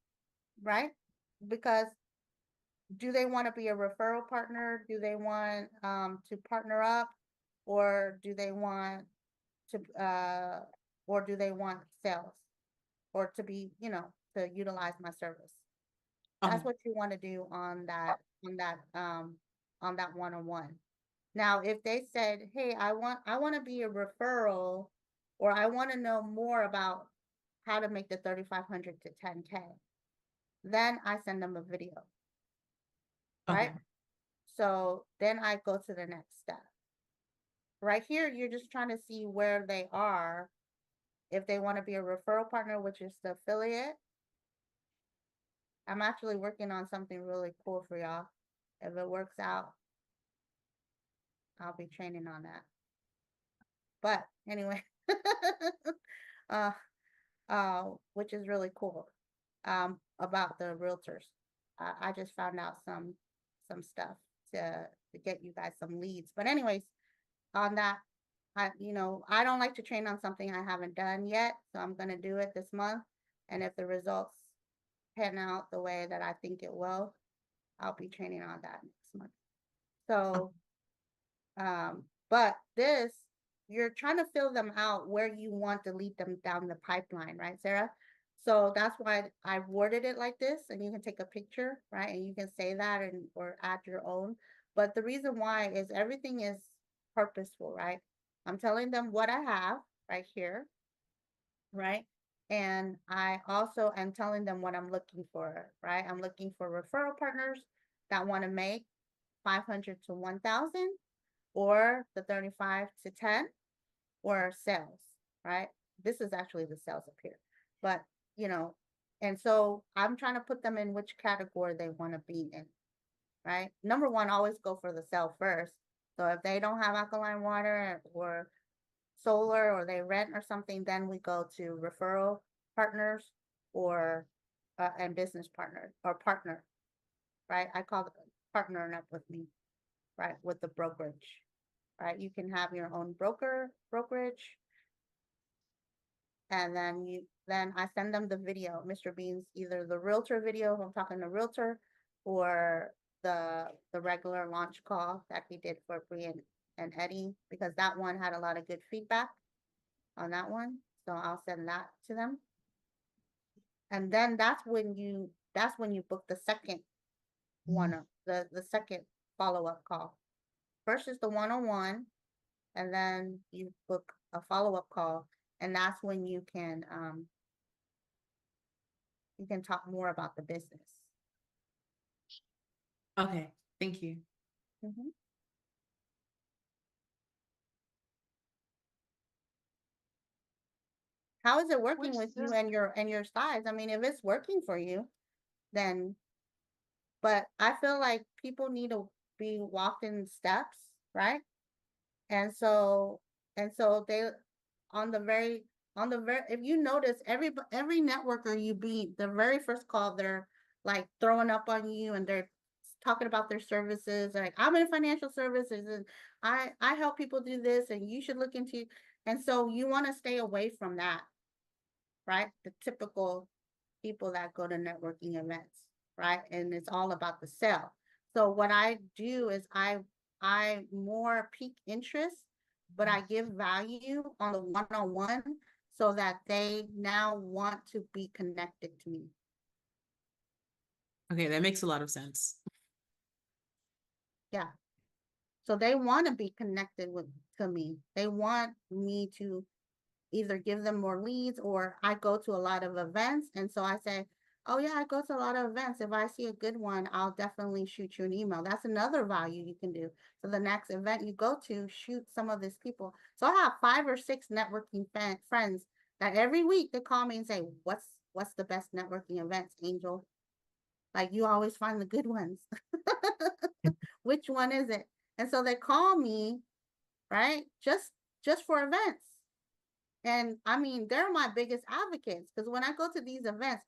right? Because do they want to be a referral partner? Do they want to partner up, or do they want sales, or to be, to utilize my service? That's Okay. what you want to do on that one-on-one. Now, if they said, "Hey, I want to be a referral, or I want to know more about how to make the 3,500 to 10K," then I send them a video, right? Okay. So then I go to the next step. Right here, you're just trying to see where they are. If they want to be a referral partner, which is the affiliate. I'm actually working on something really cool for y'all. If it works out, I'll be training on that. But anyway, uh, which is really cool, about the realtors. I just found out some stuff to get you guys some leads. But anyways, on that, I don't like to train on something I haven't done yet, so I'm gonna do it this month. And if the results pan out the way that I think it will, I'll be training on that next month. So, but this, you're trying to fill them out where you want to lead them down the pipeline, right, Sarah? So that's why I worded it like this, and you can take a picture, right? And you can say that or add your own. But the reason why is everything is purposeful, right? I'm telling them what I have right here, right? And I also am telling them what I'm looking for, right? I'm looking for referral partners that want to make 500 to 1,000, or the 35 to 10, or sales, right? This is actually the sales up here, but and so I'm trying to put them in which category they want to be in, right? Number one, always go for the sell first. So if they don't have alkaline water or solar, or they rent or something, then we go to referral partners, or and business partner or partner, right? I call it partnering up with me, right? With the brokerage, right? You can have your own brokerage, and then I send them the video, Mr. Bean's, either the realtor video if I'm talking to realtor, or the regular launch call that he did for Bree and Eddie, because that one had a lot of good feedback on that one. So I'll send that to them. And then that's when you book the second one, the second follow-up call. First is the one-on-one, and then you book a follow-up call, and that's when you can talk more about the business. Okay. Thank you. Mhm. How is it working Which with you system? and your size? I mean, if it's working for you, then, but I feel like people need to be walked in steps, right? And so they, on the very if you notice, every networker you beat, the very first call, they're like throwing up on you, and they're talking about their services, like, I'm in financial services, and I help people do this, and you should look into. And so you want to stay away from that, right? The typical people that go to networking events, right? And it's all about the sell. So what I do is I more pique interest, but I give value on the one-on-one, so that they now want to be connected to me. Okay, that makes a lot of sense. Yeah. So they want to be connected to me. They want me to either give them more leads, or I go to a lot of events. And so I say, oh yeah, I go to a lot of events. If I see a good one, I'll definitely shoot you an email. That's another value you can do. So the next event you go to, shoot some of these people. So I have 5 or 6 networking friends that every week they call me and say, what's the best networking events, Angel? Like you always find the good ones. Which one is it? And so they call me, right? Just for events. And I mean, they're my biggest advocates because when I go to these events,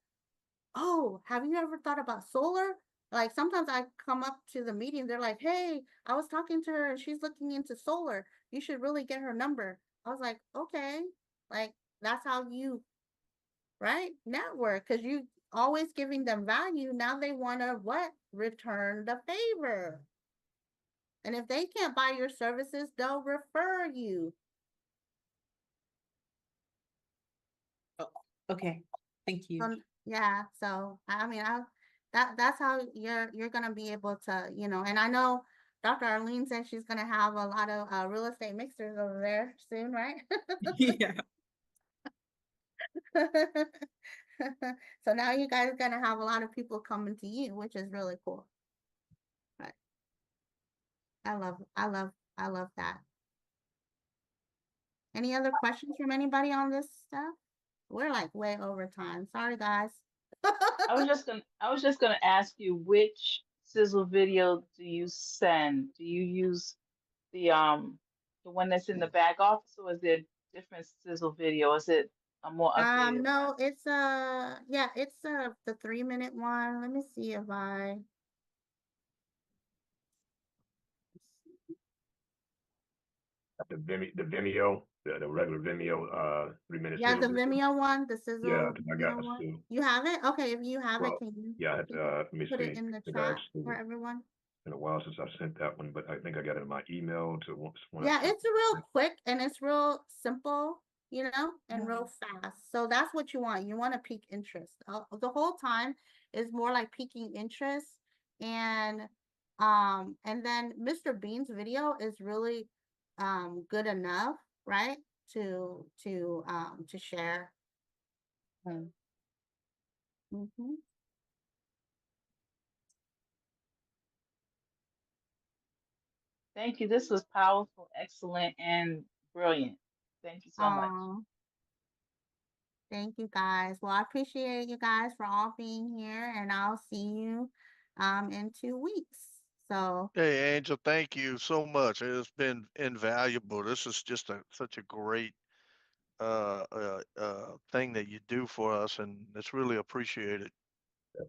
oh, have you ever thought about solar? Like sometimes I come up to the meeting, they're like, hey, I was talking to her and she's looking into solar. You should really get her number. I was like, okay, like that's how you, right? Network, because you always giving them value. Now they want to what? Return the favor. And if they can't buy your services, they'll refer you. Okay, thank you. Yeah, so I mean, that's how you're gonna be able to, and I know Dr. Arlene said she's gonna have a lot of real estate mixers over there soon, right? Yeah. So now you guys are gonna have a lot of people coming to you, which is really cool. Right. I love that. Any other questions from anybody on this stuff? We're like way over time. Sorry, guys. I was just gonna ask you, which sizzle video do you send? Do you use the one that's in the back office, or is it different sizzle video? Is it a more updated one? No, it's yeah, it's the 3-minute one. Let me see if I The Vimeo, the regular Vimeo, 3 minute yeah, sizzle the video. Vimeo one, the Yeah, I sizzle think I got Vimeo this one. too. You have it? Okay, if you have it, Well, can you yeah, let me put it see. in the I think chat actually, for everyone? been a while since I sent that one, but I think I got it in my email to when I Yeah, sent it's real quick and it's real simple, and real fast. So that's what you want. You want to pique interest. The whole time is more like piquing interest, and then Mr. Bean's video is really good enough, right? To share. Mm-hmm. Thank you. This was powerful, excellent, and brilliant. Thank you so much. Thank you guys. Well, I appreciate you guys for all being here, and I'll see you in 2 weeks. So Hey, Angel, thank you so much. It's been invaluable. This is just such a great thing that you do for us, and it's really appreciated.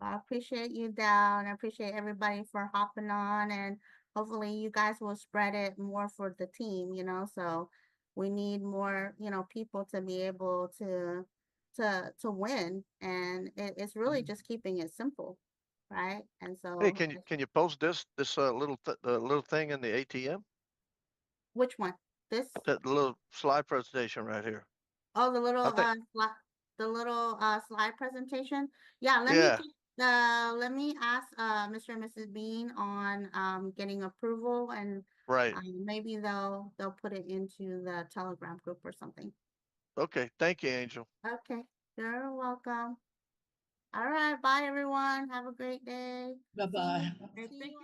I appreciate you, Down. I appreciate everybody for hopping on, and hopefully you guys will spread it more for the team, so we need more, people to be able to win. And it's really just keeping it simple, right? And Hey, so can you post this little thing in the ATM? which one? This? That little slide presentation right here. Oh, the little I think, slide presentation. Yeah, yeah, let me ask Mr. and Mrs. Bean on getting approval, and right. maybe they'll put it into the Telegram group or something. Okay, thank you, Angel. Okay, you're welcome. All right, bye everyone. Have a great day. Bye-bye. See you